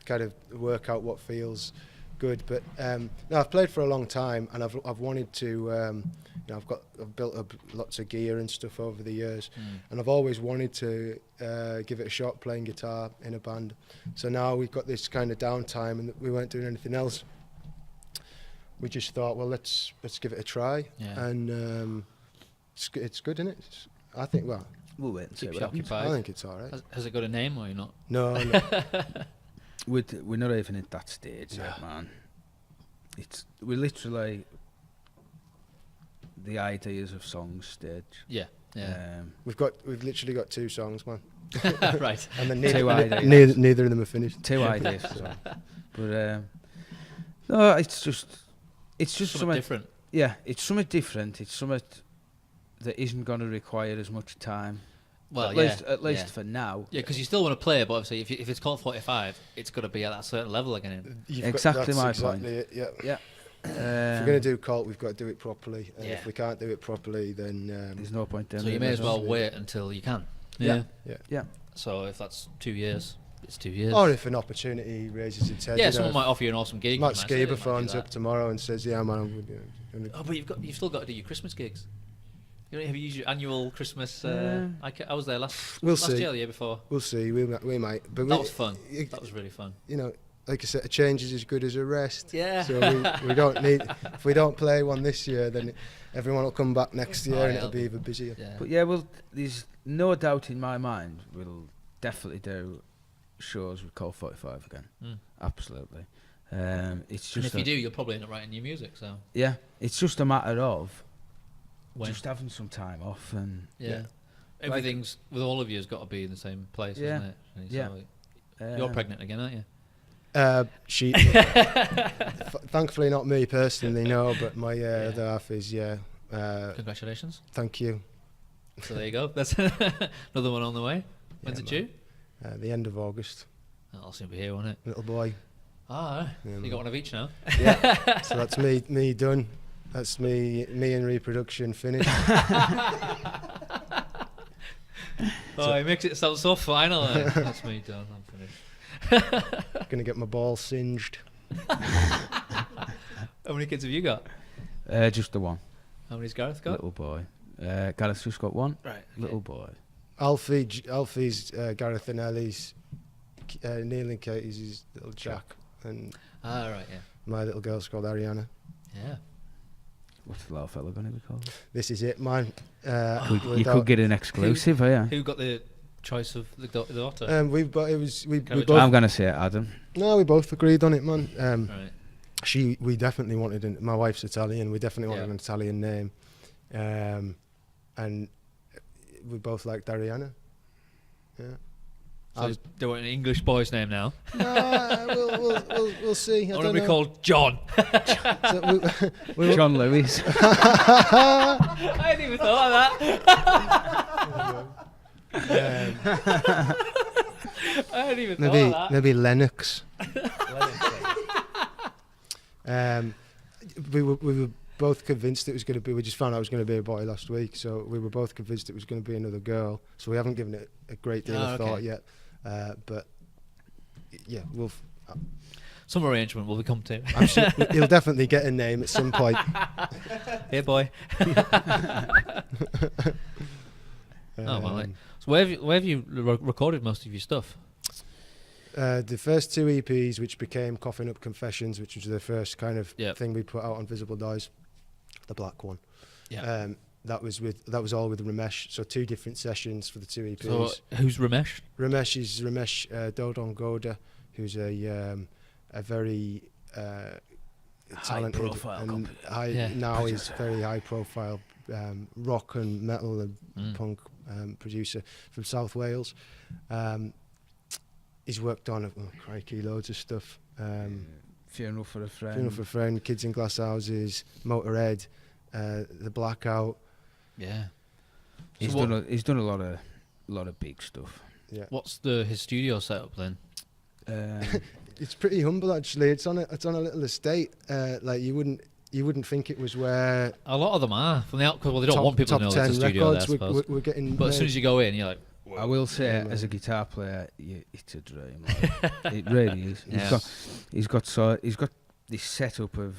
kind of work out what feels good. But no, I've played for a long time, and I've wanted to. I've built up lots of gear and stuff over the years, and I've always wanted to give it a shot playing guitar in a band. So now we've got this kind of downtime, and we weren't doing anything else. We just thought, well, let's give it a try, and it's good, isn't it? I think. Well, we'll wait and see. I think it's all right. Has it got a name or you're not? No. We're not even at that stage yet, man. We're literally the ideas of songs stage. Yeah. We've literally got 2 songs, man. Right. And then neither of them are finished. 2 ideas. But no, it's just something different. Yeah, it's something different. It's something that isn't going to require as much time. Well, at least for now. Yeah, because you still want to play it, but obviously, if it's Colt 45, it's got to be at that certain level again. Exactly my point. It, yeah. Yeah. If we're going to do Colt, we've got to do it properly. And Yeah. if we can't do it properly, then there's no point doing it. So you may as well wait until you can. Yeah. So if that's 2 years, it's 2 years. Or if an opportunity raises its head. Yeah, someone might offer you an awesome gig. Matt Skiba phones up tomorrow and says, "Yeah, man, I'm Oh, but you've still got to do your Christmas gigs. You don't have your annual Christmas. I was there last year, the year before. We'll see. We might. But that was fun. That was really fun. You know, like I said, a change is as good as a rest. Yeah. So we don't need. If we don't play one this year, then everyone will come back next year and it'll be even busier. Yeah. But yeah, there's no doubt in my mind we'll definitely do shows with Colt 45 again. Absolutely. It's just. And if you do, you'll probably end up writing new music. So. Yeah, it's just a matter of. When? Just having some time off and everything's with all of you has got to be in the same place, isn't it? So you're pregnant again, aren't you? She thankfully not me personally, no, but my other half is. Congratulations. Thank you. So there you go. That's another one on the way. When's it due? The end of August. I'll soon be here, won't it? Little boy. So you got one of each now. Yeah. So that's me done. That's me in reproduction finished. He makes it sound so final. That's me done. I'm finished. Gonna get my balls singed. How many kids have you got? Just the one. How many's Gareth got? Little boy. Gareth's just got one. Right. Okay. Little boy. Alfie's Gareth and Ellie's. Neil and Katie's is little Jack. And right, yeah. My little girl's called Ariana. Yeah. What's the little fella going to be called? This is it, man. You could get an exclusive, yeah. Who got the choice of the daughter? We both. I'm going to say Adam. No, we both agreed on it, man. Right. We definitely wanted. My wife's Italian. We definitely wanted an Italian name, and we both liked Ariana. Yeah. So they want an English boy's name now. We'll see. I want to be called John. John Lewis. I hadn't even thought of that. I hadn't even thought of that. Maybe Lennox. We were both convinced it was going to be. We just found out it was going to be a boy last week, so we were both convinced it was going to be another girl. So we haven't given it a great deal of thought yet. But yeah, we'll. Some arrangement will come to. I'm sure he'll definitely get a name at some point. Hey, boy. So where have you recorded most of your stuff? The first 2 EPs, which became Coughing Up Confessions, which was the first kind of thing we put out on Visible Dies, the black one. Yeah. That was all with Ramesh. So 2 different sessions for the 2 EPs. So who's Ramesh? Ramesh is Dodon Goda, who's a very talented high-profile now he's very high-profile rock and metal and punk producer from South Wales. He's worked on loads of stuff. Funeral for a Friend, Kids in Glass Houses, Motorhead, The Blackout. Yeah. He's done a lot of big stuff. Yeah. What's his studio setup then? It's pretty humble actually. It's on a little estate. Like you wouldn't think it was where A lot of them are from the outcome. Well, they don't want people to know there's a studio there, I suppose. We're getting. But as soon as you go in, you're like, whoa. I will say, as a guitar player, it's a dream. Like, it really is. Yeah. He's got this setup of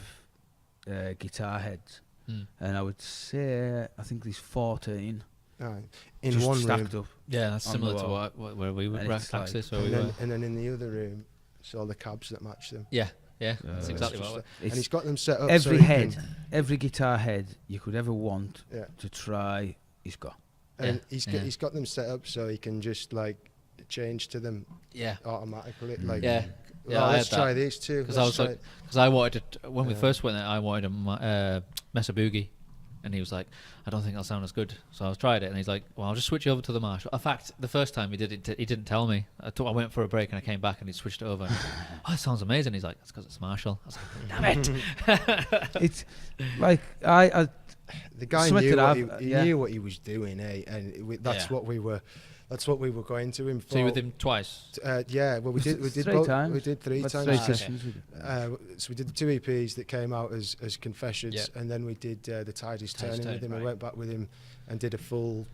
guitar heads, and I would say I think there's 14 in just one stacked room. up. Yeah, that's similar to where we would access. And then in the other room, it's all the cabs that match them. Yeah, that's exactly what. And he's got them set up. Every guitar head you could ever want to try, he's got. And he's got them set up so he can just like change to them automatically. Like, let's try these two. Because I wanted to, when we first went there, I wanted a Mesa Boogie, and he was like, I don't think that'll sound as good. So I tried it, and he's like, well, I'll just switch you over to the Marshall. In fact, the first time he did it, he didn't tell me. I went for a break, and I came back, and he switched it over. Oh, it sounds amazing. He's like, that's because it's Marshall. I was like, damn it. It's like the guy knew what he was doing, and that's what we were. That's what we were going to him for. So you were with him twice? Yeah, well we did three times. We did three times. Three sessions. So we did the 2 EPs that came out as Confessions, and then we did the Tide is Turning with him. I went back with him and did a full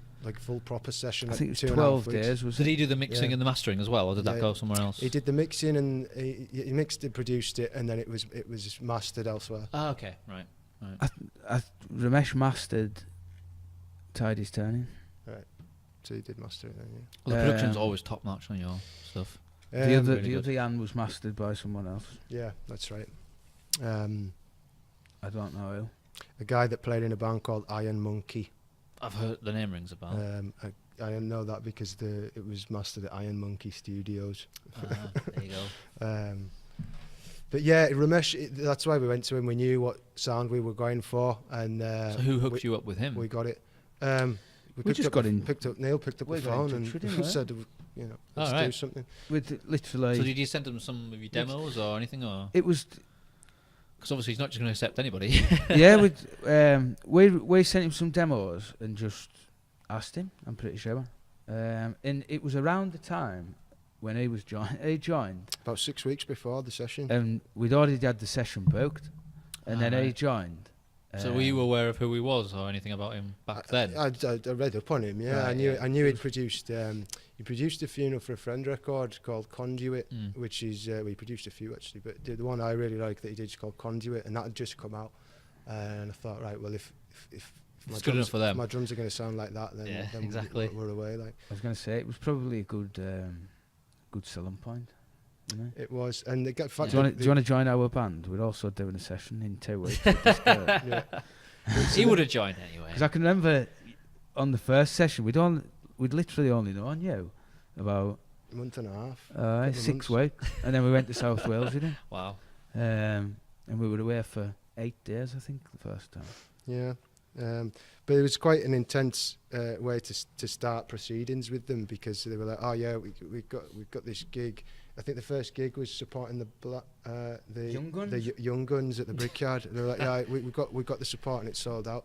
proper session. I think it was 2.5 days. Did he do the mixing and the mastering as well, or did that go somewhere else? He did the mixing and he mixed it, produced it, and then it was mastered elsewhere. Oh, okay, right. Ramesh mastered Tide is Turning. Right. So he did master it then, yeah. Well, the production's always top notch on your stuff. The other Jan was mastered by someone else. Yeah, that's right. I don't know who. A guy that played in a band called Iron Monkey. I've heard the name rings a bell. I know that because it was mastered at Iron Monkey Studios. There you go. But yeah, Ramesh, that's why we went to him. We knew what sound we were going for, and so who hooked you up with him? We got it. We just got in. Neil picked up the phone and said, let's do something. With literally. So did you send him some of your demos or anything, or? It was. Because obviously he's not just going to accept anybody. Yeah, we sent him some demos and just asked him. I'm pretty sure. And it was around the time when he was he joined. About 6 weeks before the session. And we'd already had the session booked, and then he joined. So were you aware of who he was or anything about him back then? I read up on him. Yeah, I knew he'd produced. He produced a Funeral for a Friend record called Conduit, which is he produced a few actually, but the one I really like that he did is called Conduit, and that had just come out. And I thought, right, well, if it's good enough for them, my drums are going to sound like that, then exactly. we're away. Like I was going to say, it was probably a good selling point. You know? It was, and the fact. Do you want to join our band? We're also doing a session in 2 weeks. With this girl. He would have joined anyway. Because I can remember on the first session, we'd literally only known you about a month and a half, 6 weeks, and then we went to South Wales with him. Wow. And we were away for 8 days, I think, the first time. Yeah. But it was quite an intense way to start proceedings with them, because they were like, oh yeah, we've got this gig. I think the first gig was supporting the Young Guns at the Brickyard. They were like, yeah, we've got the support and it's sold out.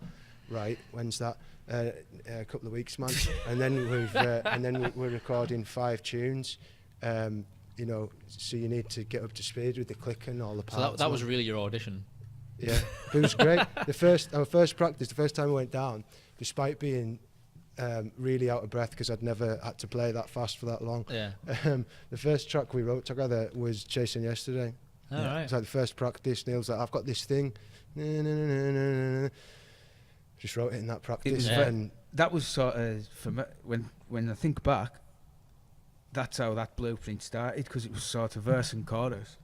Right, when's that? A couple of weeks, man. And then we're recording 5 tunes. So you need to get up to speed with the click and all the parts. So that was really your audition. Yeah, it was great. Our first practice, the first time I went down, despite being really out of breath because I'd never had to play that fast for that long. Yeah. The first track we wrote together was Chasing Yesterday. All right. It's like the first practice. Neil's like, I've got this thing. Just wrote it in that practice. And that was sort of, for me, when I think back, that's how that blueprint started, because it was sort of verse and chorus,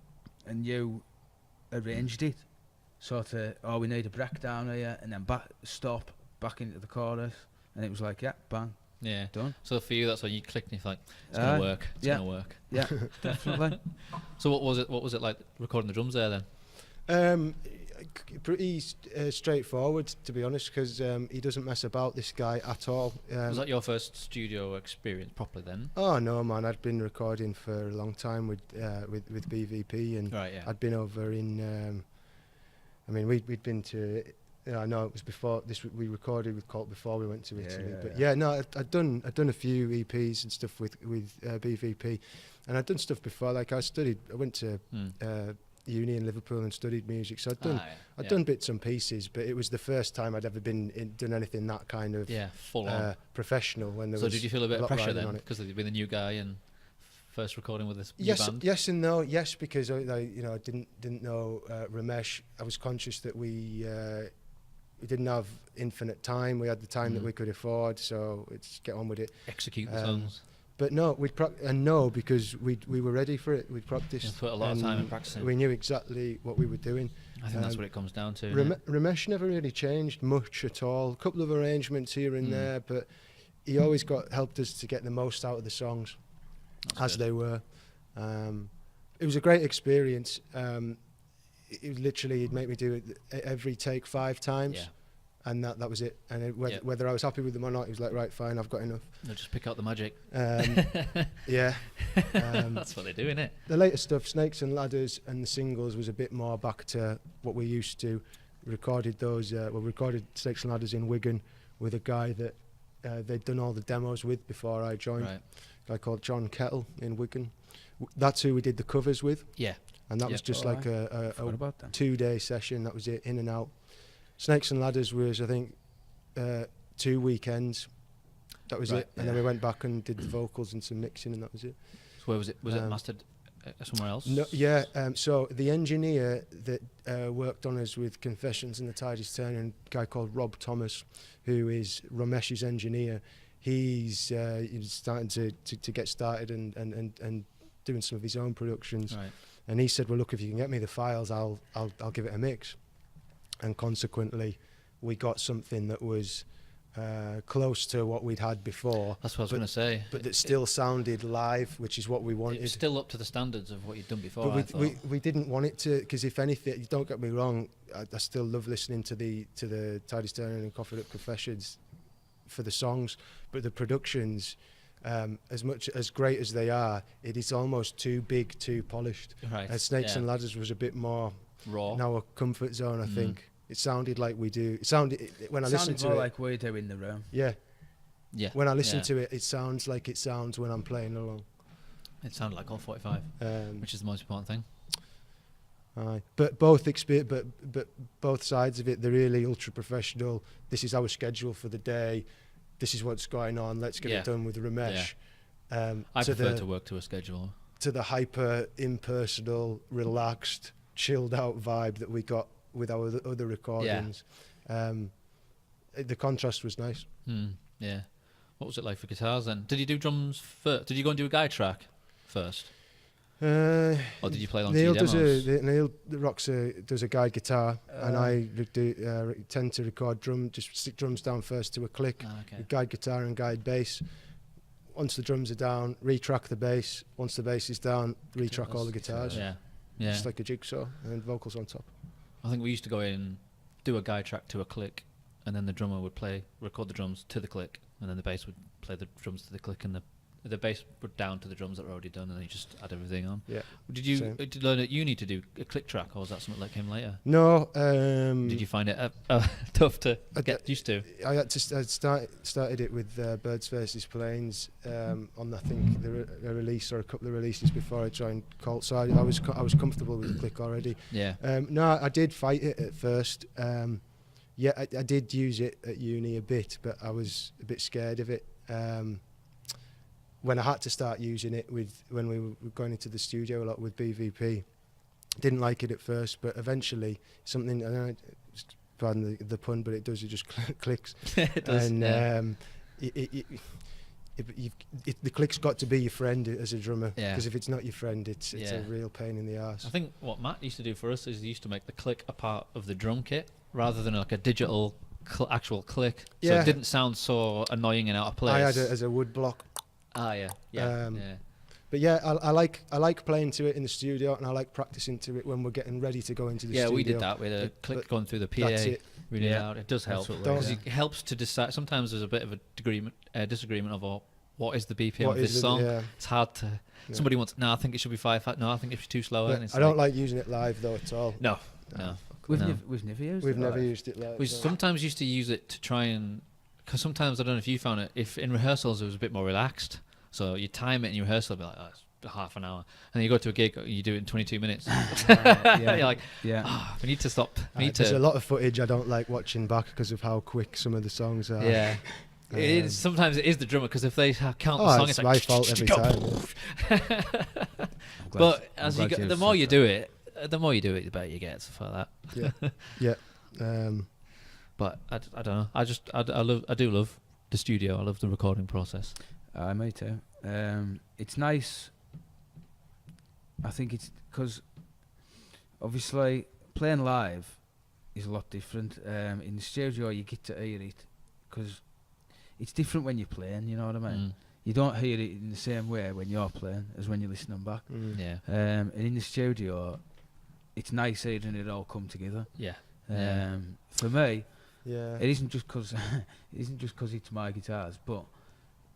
and you arranged it. Sort of, we need a breakdown here, and then stop back into the chorus, and it was like, yeah, bang, yeah, done. So for you, that's when you clicked, and you're like, it's gonna work. It's gonna work. Yeah, definitely. So what was it like recording the drums there then? Pretty straightforward, to be honest, because he doesn't mess about, this guy, at all. Was that your first studio experience properly then? Oh no, man! I'd been recording for a long time with BVP, and I'd been over in. We'd been to I know it was before this. We recorded with Colt before we went to Italy. But no, I'd done a few EPs and stuff with BVP, and I'd done stuff before. Like I went to uni in Liverpool and studied music, so I'd done bits and pieces. But it was the first time I'd ever done anything that kind of full on professional. When there so was did you feel a bit of pressure then because you'd been the new guy and first recording with this new band? Yes and no. Yes, because I didn't know Ramesh. I was conscious that we didn't have infinite time. We had the time that we could afford, so let's get on with it. Execute the songs. But no, because we were ready for it. We'd practiced. You put a lot of time in practicing. We knew exactly what we were doing. I think that's what it comes down to. Ramesh never really changed much at all. A couple of arrangements here and there, but he always helped us to get the most out of the songs as they were. It was a great experience. It was literally, he'd make me do it every take 5 times. And that was it. And whether I was happy with them or not, he was like, right, fine, I've got enough. They'll just pick out the magic. That's what they do, innit? The later stuff, Snakes and Ladders and the singles, was a bit more back to what we used to. Recorded those. Recorded Snakes and Ladders in Wigan with a guy that they'd done all the demos with before I joined. Right. A guy called John Kettle in Wigan. That's who we did the covers with. Yeah. And that was just like a 2-day session. That was it, in and out. Snakes and Ladders was, I think, 2 weekends. That was it. And then we went back and did the vocals and some mixing, and that was it. So where was it? Was it mastered somewhere else? No, so the engineer that worked on us with Confessions and the Tide is Turning, a guy called Rob Thomas, who is Ramesh's engineer, he's starting to get started and doing some of his own productions. Right. And he said, well, look, if you can get me the files, I'll give it a mix. And consequently, we got something that was close to what we'd had before. That's what I was going to say. But that still sounded live, which is what we wanted. It was still up to the standards of what you'd done before. But we didn't want it to, because if anything, don't get me wrong, I still love listening to the Tide is Turning and Coffee Up Confessions for the songs, but the productions, as great as they are, it is almost too big, too polished. Right. Snakes and Ladders was a bit more raw. In our comfort zone, I think. It sounded like we do. It sounded when I listened to it. More like we do in the room. Yeah. When I listen to it, it sounds like it sounds when I'm playing along. It sounded like all 45, which is the most important thing. But both both sides of it, they're really ultra professional. This is our schedule for the day. This is what's going on. Let's get it done with Ramesh. I prefer to work to a schedule. To the hyper impersonal, relaxed, chilled out vibe that we got with our other recordings. The contrast was nice. Yeah. What was it like for guitars then? Did you do drums first? Did you go and do a guide track first? Or did you play along to your demos? Neil does a guide guitar, and I tend to record just stick drums down first to a click, guide guitar and guide bass. Once the drums are down, retrack the bass. Once the bass is down, retrack all the guitars. Yeah. Just like a jigsaw, and then vocals on top. I think we used to go in, do a guide track to a click, and then the drummer would record the drums to the click, and then the bass would play the drums to the click, and the bass would down to the drums that were already done, and then you just add everything on. Yeah. Did you learn at uni to do a click track, or was that something that came later? No. Did you find it tough to get used to? I had to started it with Birds vs Planes on I think a release or a couple of releases before I joined Colt, so I was comfortable with the click already. Yeah. No, I did fight it at first. I did use it at uni a bit, but I was a bit scared of it. When I had to start using it when we were going into the studio a lot with BVP, didn't like it at first, but eventually something, I don't know, pardon the pun, but it does, it just clicks. It does, and the click's got to be your friend as a drummer, because if it's not your friend, it's a real pain in the arse. I think what Matt used to do for us is he used to make the click a part of the drum kit rather than like a digital actual click, so it didn't sound so annoying and out of place. I had it as a wood block. Yeah. But I like playing to it in the studio, and I like practicing to it when we're getting ready to go into the studio. Yeah, we did that with a click going through the PA. That's it. Really loud. It does help. It helps to decide. Sometimes there's a bit of a disagreement of what is the BPM of this song. It's hard to. Somebody wants. No, I think it should be 5. No, I think it should be too slow. I don't like using it live though at all. No. We've never used it. We've never used it live. We sometimes used to use it to try and, because sometimes, I don't know if you found it, if in rehearsals it was a bit more relaxed, so you time it in your rehearsal, be like, oh, it's half an hour, and then you go to a gig, you do it in 22 minutes. You're like, we need to stop. There's a lot of footage I don't like watching back because of how quick some of the songs are. Yeah. Sometimes it is the drummer, because if they count the song, it's my fault every time. But the more you do it, the better you get, stuff like that. Yeah. But I don't know. I do love the studio. I love the recording process. Me too. It's nice. I think it's because obviously playing live is a lot different. In the studio, you get to hear it because it's different when you're playing. You know what I mean? You don't hear it in the same way when you're playing as when you're listening back. Yeah. And in the studio, it's nice hearing it all come together. Yeah. For me, it isn't just because it's my guitars, but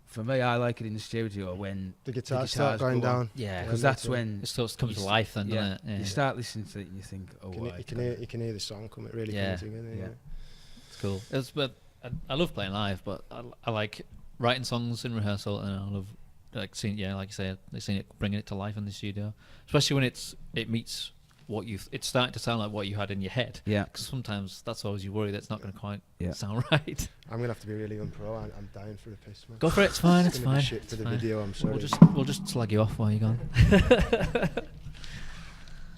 for me, I like it in the studio when the guitars start going down. Yeah, because that's when it starts to come to life. Then, doesn't it? Yeah. You start listening to it and you think, you can hear the song come. It really comes together. Yeah, it's cool. But I love playing live, but I like writing songs in rehearsal, and I love seeing, like you say, seeing it, bringing it to life in the studio, especially when it meets what it's starting to sound like what you had in your head. Yeah. Because sometimes that's always you worry that it's not going to quite sound right. I'm gonna have to be really unpro. I'm dying for a piss, man. Go for it. It's fine. It's fine. Shit for the video. I'm sorry. We'll just slag you off while you're gone.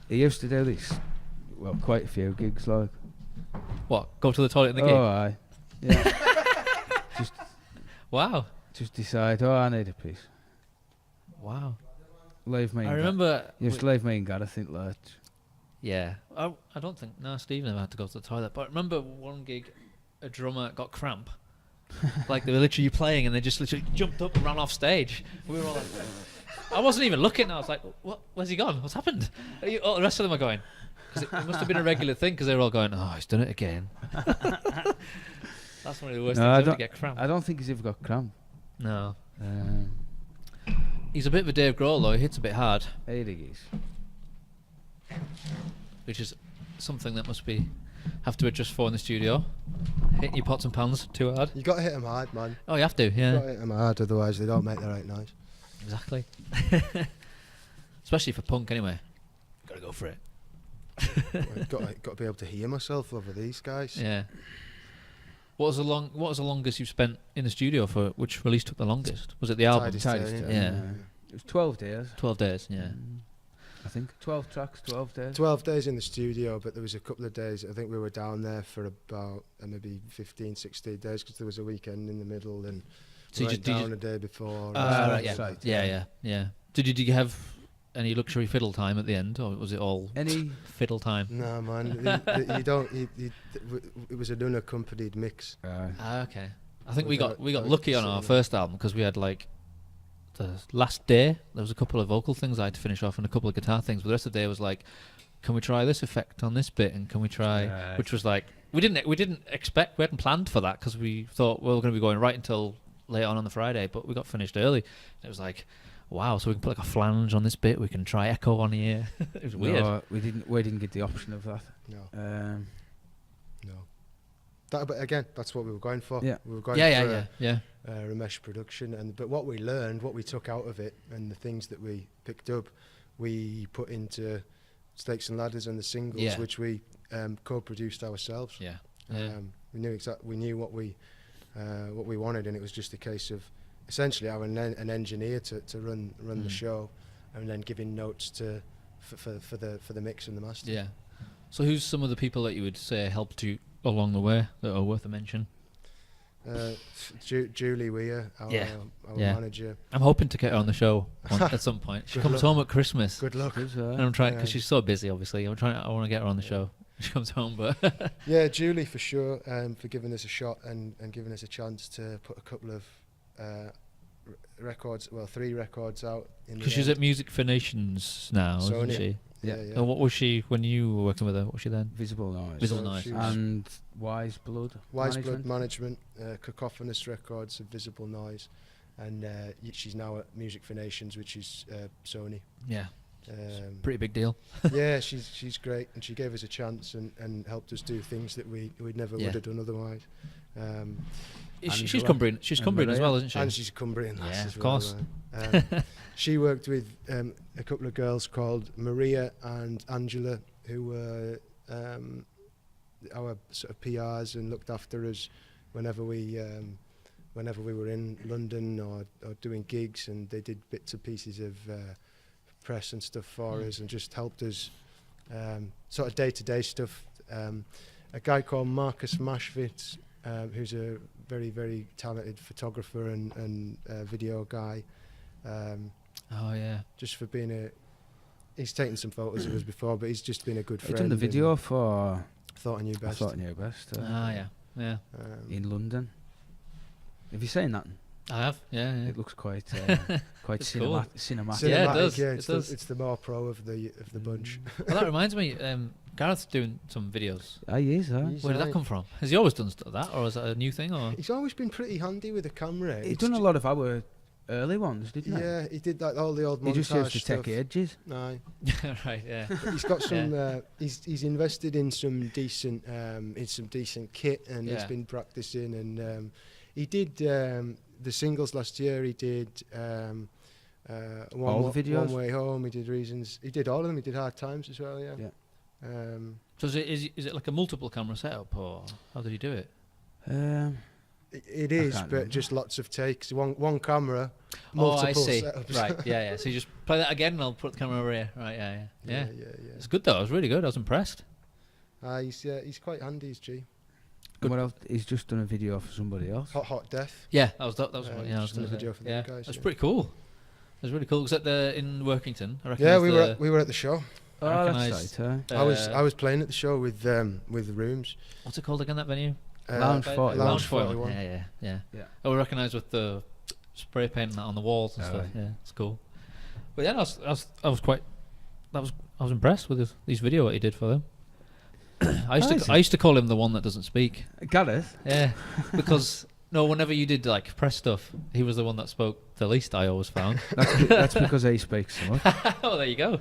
He used to do this. Well, quite a few gigs, like. What? Go to the toilet in the gig? Oh, aye. Yeah. Wow. Just decide. Oh, I need a piss. Wow. Leave me. I remember. Just leave me and Gareth in like. Yeah, I don't think. No, Steve never had to go to the toilet. But I remember one gig, a drummer got cramp. Like they were literally playing and they just literally jumped up and ran off stage. We were all like, I wasn't even looking. I was like, what? Where's he gone? What's happened? The rest of them are going. Because it must have been a regular thing because they were all going, oh, he's done it again. That's one of the worst things ever to get cramp. I don't think he's ever got cramp. No. He's a bit of a Dave Grohl though. He hits a bit hard. I think he is. Which is something that must have to adjust for in the studio. Hitting your pots and pans too hard. You got to hit them hard, man. Oh, you have to, yeah. You got to hit them hard, otherwise they don't make the right noise. Exactly. Especially for punk, anyway. Got to go for it. got to be able to hear myself over these guys. Yeah. What was the longest you've spent in the studio for? Which release took the longest? Was it the album? Tidy's yeah. It was 12 days. 12 days, yeah. I think 12 tracks, 12 days. 12 days in the studio, but there was a couple of days, I think we were down there for about maybe 15, 16 days because there was a weekend in the middle and so went down a day before. Right, yeah. Did you have any luxury fiddle time at the end, or was it all fiddle time? No, man. You don't. It was an unaccompanied mix. Okay. I think we got lucky on our first album because we had like the last day there was a couple of vocal things I had to finish off and a couple of guitar things, but the rest of the day was like, can we try this effect on this bit, and can we try which was like we hadn't planned for that because we thought we were going to be going right until late on the Friday, but we got finished early. It was like, wow, so we can put like a flange on this bit, we can try echo on here. It was weird. No, we didn't get the option of that. No. But again, that's what we were going for. Yeah. We were going for Ramesh production, but what we learned, what we took out of it, and the things that we picked up, we put into Stakes and Ladders and the singles, which we co-produced ourselves. Yeah. We knew what we wanted, and it was just a case of essentially having an engineer to run the show, and then giving notes for the mix and the master. Yeah. So who's some of the people that you would say helped you along the way that are worth a mention? Julie Weir, our manager. I'm hoping to get her on the show at some point. She comes home at Christmas. Good luck. And I'm trying, because she's so busy, obviously. I want to get her on the show. She comes home, but yeah, Julie for sure, for giving us a shot and giving us a chance to put a couple of records, 3 records out. Because she's at Music for Nations now, isn't she? Yeah. And what was she when you were working with her? What was she then? Visible Noise. Visible Noise. And Wise Blood Management, Cacophonous Records of Visible Noise, and she's now at Music for Nations, which is Sony. Yeah. Pretty big deal. Yeah, she's great, and she gave us a chance and helped us do things that we'd never would have done otherwise. She's Cumbrian. She's Cumbrian as well, isn't she? And she's a Cumbrian. Yeah, of well, course. She worked with a couple of girls called Maria and Angela, who were our sort of PRs and looked after us whenever we were in London or doing gigs, and they did bits and pieces of press and stuff for us and just helped us sort of day-to-day stuff. A guy called Marcus Mashvitz, who's a very, very talented photographer and video guy. Just for being he's taken some photos of us before, but he's just been a good friend. He's done the video for Thought I Knew Best. I Thought I Knew Best. Yeah. In London. Have you seen that? I have, yeah. It looks quite cinematic. Cinematic. Yeah, it does. Yeah, it does. It's the more pro of the bunch. Well, that reminds me, Gareth's doing some videos. He is, huh? Where did that come from? Has he always done that, or is that a new thing? Or he's always been pretty handy with a camera. He's done a lot of our early ones, didn't he? Yeah, he did like all the old montage. He just used to take edges. Aye. Right, yeah. But he's got some. He's invested in some decent kit, and he's been practicing. And he did the singles last year. He did all the videos. One Way Home. He did Reasons. He did all of them. He did Hard Times as well. Yeah. So is it like a multiple camera setup, or how did he do it? It is, but remember. Just lots of takes. One camera, multiple I see. setups. Right, yeah. So you just play that again, and I'll put the camera over here. Right, yeah. It's good though. I was really good. I was impressed. He's quite handy, he's G. Good. What else? He's just done a video for somebody else. Hot Death. Yeah, that was one. I was done a video for them guys. That's pretty cool. It was really cool. Was that in Workington? I reckon. Yeah, we were at the show. Oh, that's right. I was playing at the show with Rooms. What's it called again? That venue? Lounge 41. Lounge 41. Yeah. I would recognise with the spray paint on the walls and stuff. Right. Yeah, it's cool. But yeah, I was impressed with these video what he did for them. I used to call him the one that doesn't speak. Gareth? Yeah, because whenever you did like press stuff, he was the one that spoke the least. I always found. That's because he speaks so much. Oh, there you go.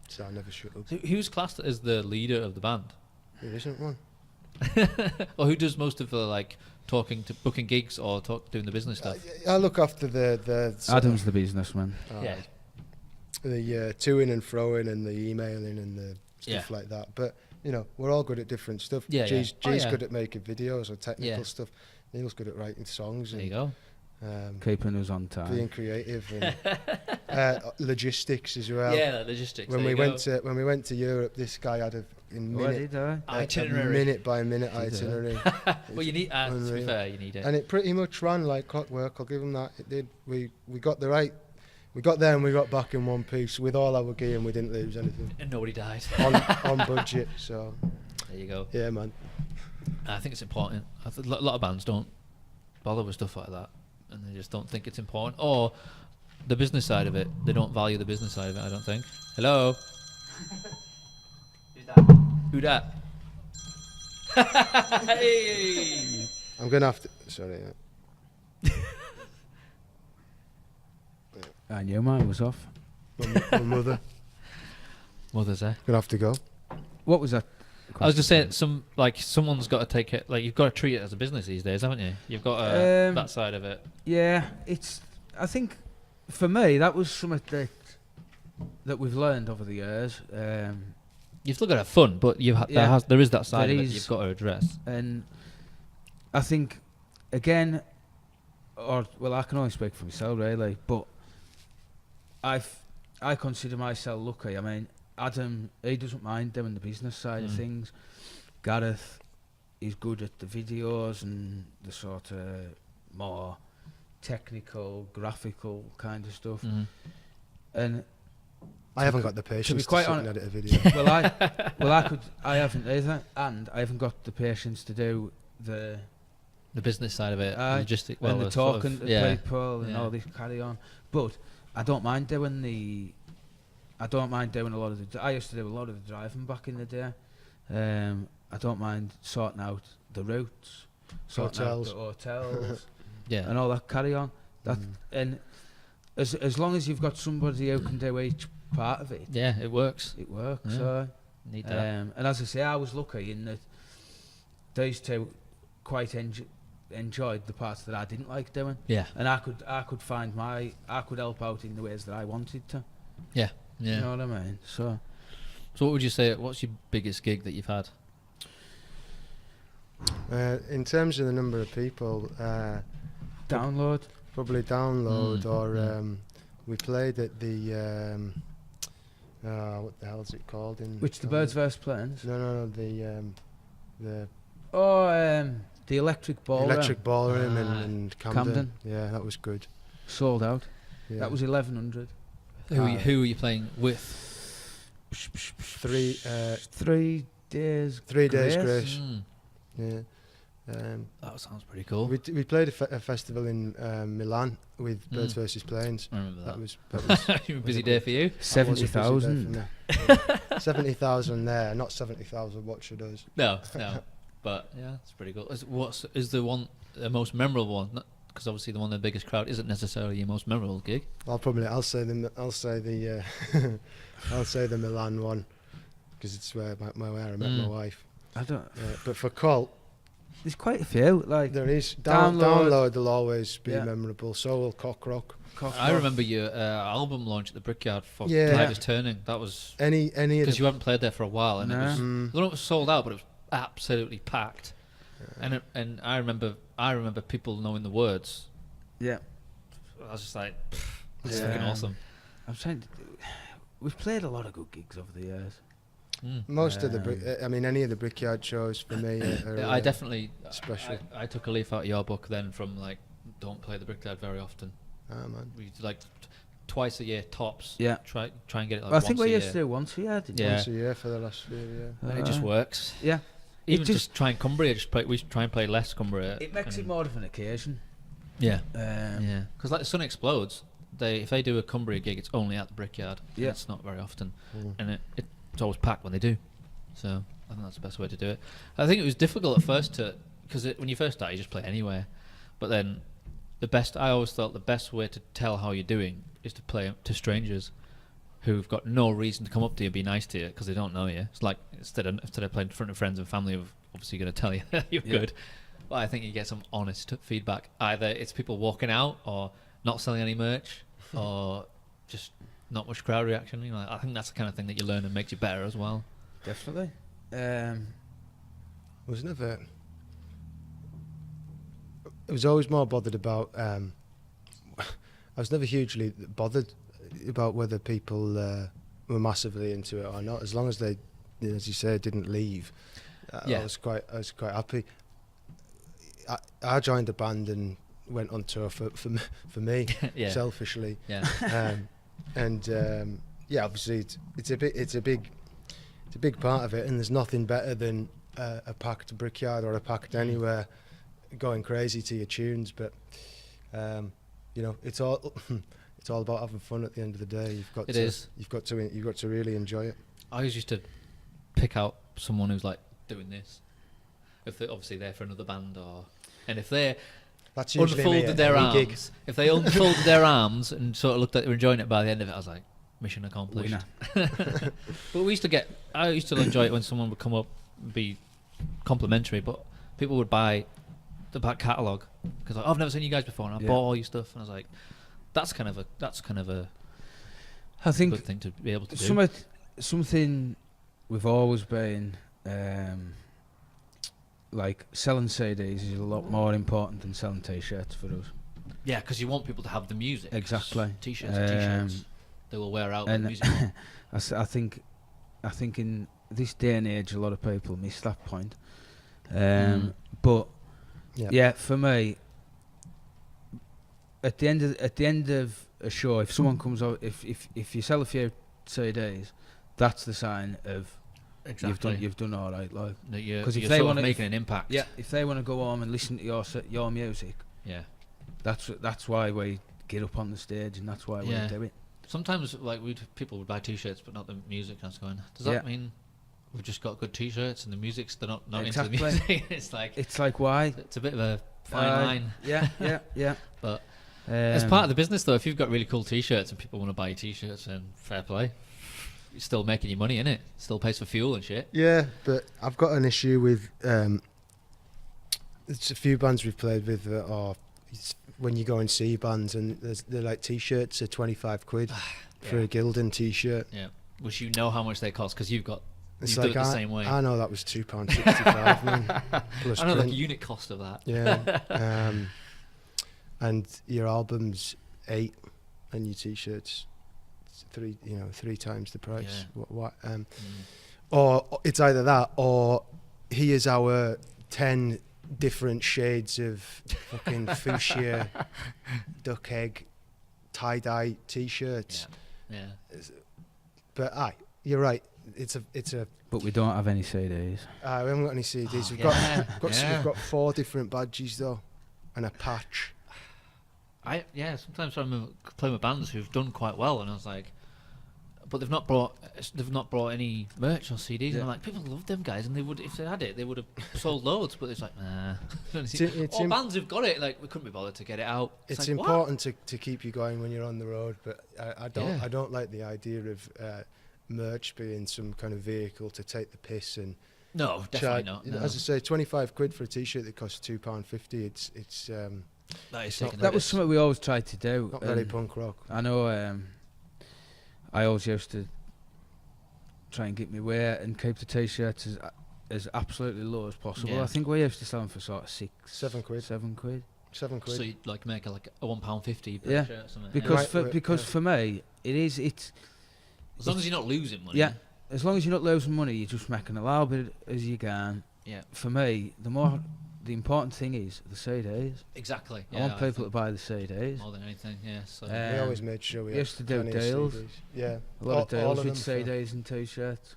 So I never shut up. So who's classed as the leader of the band? There isn't one. Or who does most of the like talking to booking gigs or doing the business stuff? I look after the Adam's the businessman. The to-in and fro-in and the emailing and the stuff like that. But we're all good at different stuff. G's good at making videos or technical stuff. Neil's good at writing songs. There you go. Keeping us on time. Being creative and logistics as well. Yeah, logistics. When we went to Europe, this guy had a minute by minute itinerary. Well, you need. To be fair, you need it. And it pretty much ran like clockwork. I'll give him that. It did. We got there and we got back in one piece with all our gear, and we didn't lose anything. And nobody died. on budget. So there you go. Yeah, man. I think it's important. A lot of bands don't bother with stuff like that, and they just don't think it's important. Or the business side of it, they don't value the business side of it. I don't think. Hello. Who that? Hey! I'm gonna have to. Sorry. I knew mine was off. My mother. Mother's there. Gonna have to go. What was that? I was just saying, someone's got to take it. Like you've got to treat it as a business these days, haven't you? You've got that side of it. Yeah, I think for me that was something that we've learned over the years. You've still got to have fun, but there is that side of it you've got to address. And I think, again, I can only speak for myself really, but I consider myself lucky. I mean, Adam, he doesn't mind doing the business side of things. Gareth is good at the videos and the sort of more technical, graphical kind of stuff. And I haven't got the patience to sit and edit a video. I haven't either, and I haven't got the patience to do the business side of it, logistic, and the talking to people and all this carry on. But I don't mind doing a lot of I used to do a lot of the driving back in the day. I don't mind sorting out the routes, sorting out the hotels, and all that carry on. And as long as you've got somebody who can do part of it. Yeah, it works. It works. Yeah. So, Need that. and as I say, I was lucky in that those two quite enjoyed the parts that I didn't like doing. Yeah. And I could find I could help out in the ways that I wanted to. Yeah. Yeah. You know what I mean? So what would you say? What's your biggest gig that you've had? In terms of the number of people, download. Probably download, or we played at the what the hell is it called? Which the Birds vs Planes? No, the the Electric Ballroom. Electric Ballroom in Camden. Yeah, that was good. Sold out. Yeah. That was 1,100. Who were you playing with? 3 days. 3 days grace. Yeah. That sounds pretty cool. We played a festival in Milan with Birds vs Planes. I remember that. That was a busy day for you. 70,000. 70,000 there, not 70,000 Watcher does. No. But yeah, it's pretty cool. Is the most memorable one? Because obviously the one with the biggest crowd isn't necessarily your most memorable gig. I'll say the Milan one, because it's where I met my wife. I don't. But for Colt, there's quite a few. Like there is download will always be memorable. So will Cock Rock. I remember your album launch at the Brickyard for Yeah. Light Is Turning. That was any because you haven't played there for a while, and No. it was. I don't know if it was sold out, but it was absolutely packed. And I remember people knowing the words. Yeah. I was just like, that's fucking awesome. I'm trying to. We've played a lot of good gigs over the years. Most of any of the Brickyard shows for me are I definitely special. I took a leaf out of your book then from like, don't play the Brickyard very often. Ah, man. We like twice a year tops. Yeah. Try and get it like Well, I think once we a used year. to do once a year, didn't we? Yeah. Once a year for the last year, yeah. And it just works. Yeah. Even just trying Cumbria, we try and play less Cumbria. It makes it more of an occasion. Yeah. Yeah. Because like the Sun Explodes, if they do a Cumbria gig, it's only at the Brickyard. Yeah. It's not very often. And it's always packed when they do. So I think that's the best way to do it. I think it was difficult at first because when you first start, you just play anywhere. But then I always thought the best way to tell how you're doing is to play to strangers who've got no reason to come up to you and be nice to you because they don't know you. It's like instead of playing in front of friends and family who are obviously going to tell you you're good. But I think you get some honest feedback. Either it's people walking out or not selling any merch or just not much crowd reaction. You know, I think that's the kind of thing that you learn and makes you better as well. Definitely. I was always more bothered about. I was never hugely bothered about whether people were massively into it or not, as long as they, as you say, didn't leave. I was quite happy. I joined a band and went on tour for me selfishly. Yeah. Obviously it's a big part of it, and there's nothing better than a packed Brickyard or a packed anywhere going crazy to your tunes, but it's all about having fun at the end of the day. You've got to really enjoy it. I always used to pick out someone who's like doing this, if they're obviously there for another band, and if they unfolded their arms, if they unfolded their arms and sort of looked like they were enjoying it by the end of it, I was like, mission accomplished. But I used to enjoy it when someone would come up and be complimentary, but people would buy the back catalogue because I've never seen you guys before, and I bought all your stuff, and I was like, that's kind of a I think good thing to be able to do. Something we've always been like selling CDs is a lot more important than selling T-shirts for us. Yeah, because you want people to have the music. Exactly. T-shirts are T-shirts. They will wear out the music. I think in this day and age, a lot of people miss that point. But for me, at the end of a show, if someone comes out, if you sell a few CDs, that's the sign of you've done all right, like, because if they want to making an impact. Yeah, if they want to go home and listen to your music, that's why we get up on the stage, and that's why we do it. Sometimes, like, people would buy T-shirts, but not the music. And I was going, does that mean we've just got good T-shirts and the music's they're not into the music? It's like why? It's a bit of a fine line. Yeah. But As part of the business, though, if you've got really cool T-shirts and people want to buy your T-shirts, then fair play. You're still making your money, innit? Still pays for fuel and shit. Yeah, but I've got an issue with there's a few bands we've played with that are when you go and see bands and they're like T-shirts are 25 quid for a Gildan T-shirt. Yeah, which you know how much they cost because you've got. It's you like do it the same way. I know that was £2.65, man. Plus I know print. the unit cost of that. Yeah. And your album's 8 and your T-shirts 3 times the price. Yeah. Or it's either that or here's our 10 different shades of fucking fuchsia duck egg tie-dye T-shirts. Yeah. But you're right. It's a. But we don't have any CDs. We haven't got any CDs. We've got 4 different badges though, and a patch. Sometimes I'm playing with bands who've done quite well, and I was like, but they've not brought any merch or CDs. And I'm like, people love them guys, and they would, if they had it, they would have sold loads. But it's like, nah. All bands who've got it, like we couldn't be bothered to get it out. It's like, important to keep you going when you're on the road, but I don't like the idea of merch being some kind of vehicle to take the piss and. No, definitely not. No. As I say, 25 quid for a T-shirt that costs £2.50. It's that was something we always tried to do. Not very punk rock. I know. I always used to try and get me wear and keep the T-shirts as absolutely low as possible. Yeah. I think we used to sell them for sort of 7 quid. 7 quid. 7 quid. So you'd like make a £1.50 per Yeah. shirt or something. Because for me it's as long as you're not losing money. Yeah. As long as you're not losing money, you're just making a little bit as you can. Yeah. For me, the important thing is the CDs. Exactly. I want people to buy the CDs. More than anything, yeah. So we always made sure we used to do plenty of deals. CDs. Yeah. A lot of deals of with them CDs and T-shirts.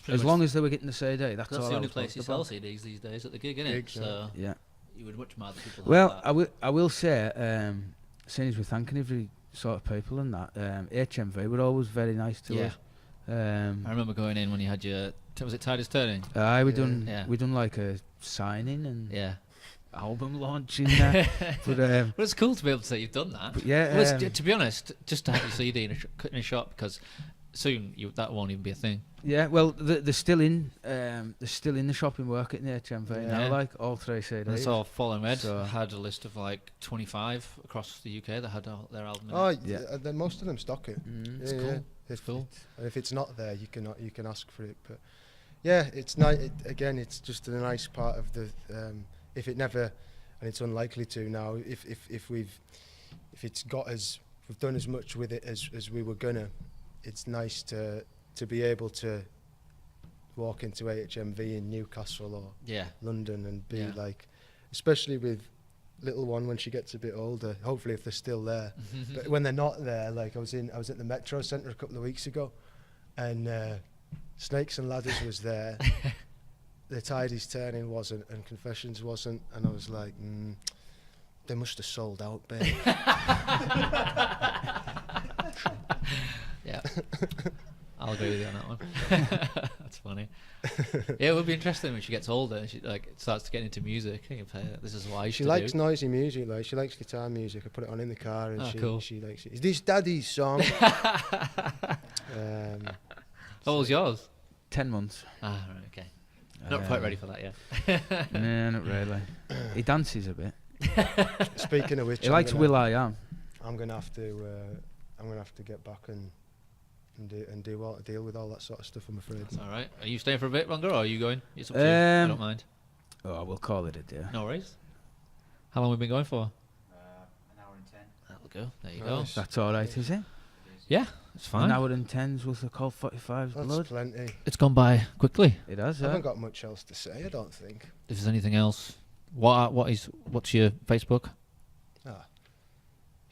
as Long as they were getting the CD, that's all. the I only was place you talking sell about. CDs these days at the gig, innit? Gigs, So Yeah. you would much rather people have Well, that. I will say, seeing as we're thanking every sort of people and that, HMV were always very nice to us. I remember going in when you had your was it Titus Turning? We Yeah. done like a signing and Yeah. album launch in there. But Well, it's cool to be able to say you've done that. But yeah, Well, to be honest, just to have your CD in a shop because soon that won't even be a thing. yeah. Well, they're still in the shop in work at the HMV now. Yeah. Like all 3 CDs. And I saw Fallen Red So- had a list of like 25 across the UK that had their album. In Oh, it. yeah. Most of them stock it. It's cool. If, cool. And if it's not there, you can ask for it. But yeah, it's nice. Again, it's just a nice part of the. If it never, and it's unlikely to now. If it's got as we've done as much with it as we were gonna, it's nice to be able to walk into HMV in Newcastle or London and be like, especially with little one when she gets a bit older, hopefully if they're still there. But when they're not there, like I was at the Metro Centre a couple of weeks ago and Snakes and Ladders was there. The Tidy's Turning wasn't and Confessions wasn't, and I was like, they must have sold out, babe. Yeah. I'll agree with you on that one. That's funny. Yeah, it would be interesting when she gets older and she starts to get into music. This is why she likes noisy music. Like she likes guitar music. I put it on in the car, and she likes it. Is this Daddy's song? What was yours? 10 months. Ah, right, okay. Not quite ready for that yet. No, not really. He dances a bit. Speaking of which, he likes Will I Am. I'm gonna have to get back and deal with all that sort of stuff. I'm afraid. That's all right. Are you staying for a bit longer, or are you going? It's up to you. I don't mind. Oh, we'll call it a day. No worries. How long have we been going for? An hour and 10. That'll go. There you Nice. go. That's all right, is it? Yeah, it's fine. An hour and 10's worth of Colt 45's That's blood. plenty. It's gone by quickly. It has. I haven't got much else to say. I don't think. If there's anything else, what's your Facebook?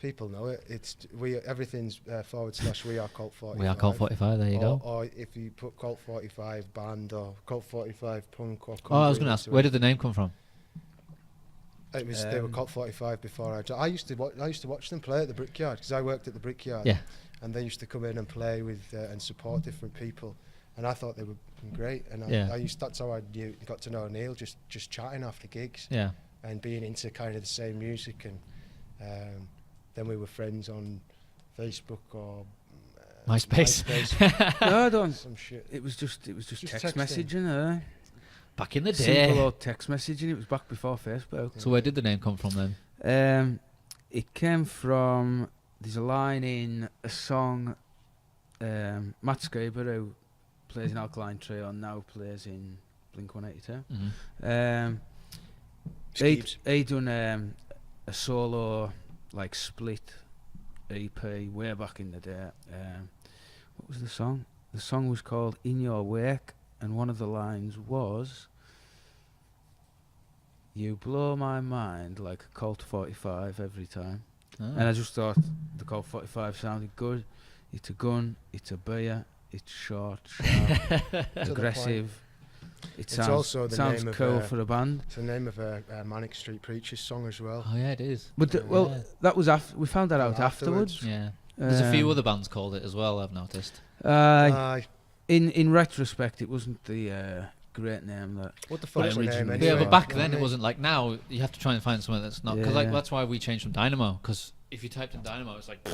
People know it. It's everything's / we are Colt 45. We are Colt 45. There you go. Or if you put Colt 45 band or Colt 45 punk or. Oh, I was going to ask, where did the name come from? It was they were Colt 45 before I used to watch them play at the Brickyard because I worked at the Brickyard. Yeah. And they used to come in and play with and support different people, and I thought they were great. And that's how I got to know Neil, just chatting after gigs. Yeah. And being into kind of the same music, and then we were friends on Facebook or MySpace. No, I don't. Some shit. It was just text texting. messaging. Back in the day. Simple old text messaging. It was back before Facebook. So where did the name come from then? It came from, there's a line in a song, Matt Scaber, who plays in Alkaline Trio and now plays in Blink-182. He done a solo like split EP way back in the day. What was the song? The song was called In Your Wake, and one of the lines was, "You blow my mind like a Colt 45 every time." And I just thought the Colt 45 sounded good. It's a gun, it's a beer, it's short, sharp, aggressive. It's also the sounds name of cool for a band. It's the name of a Manic Street Preachers song as well. Oh yeah, it is. But that was we found that out afterwards. Yeah, there's a few other bands called it as well, I've noticed. In retrospect, it wasn't the great name that. What the fuck's the name anyway? Yeah, but back then it wasn't like now. You have to try and find something that's not, because that's why we changed from Dynamo. Because if you typed in Dynamo, it's like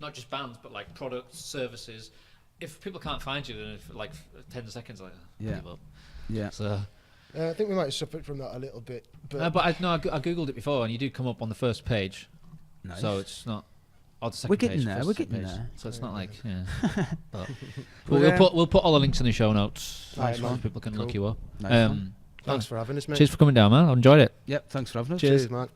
not just bands, but like products, services. If people can't find you, then for like 10 seconds, like give up. Yeah. So I think we might have suffered from that a little bit. But I googled it before, and you do come up on the first page. Nice. So it's not. Or the second We're getting page, there. first We're getting page. there. So it's not like But we'll put all the links in the show notes, Nice, so man. people can look you up. Nice one. thanks for having us, mate. Cheers for coming down, man. I enjoyed it. Yep. Thanks for having us. Cheers. Cheers, Mark.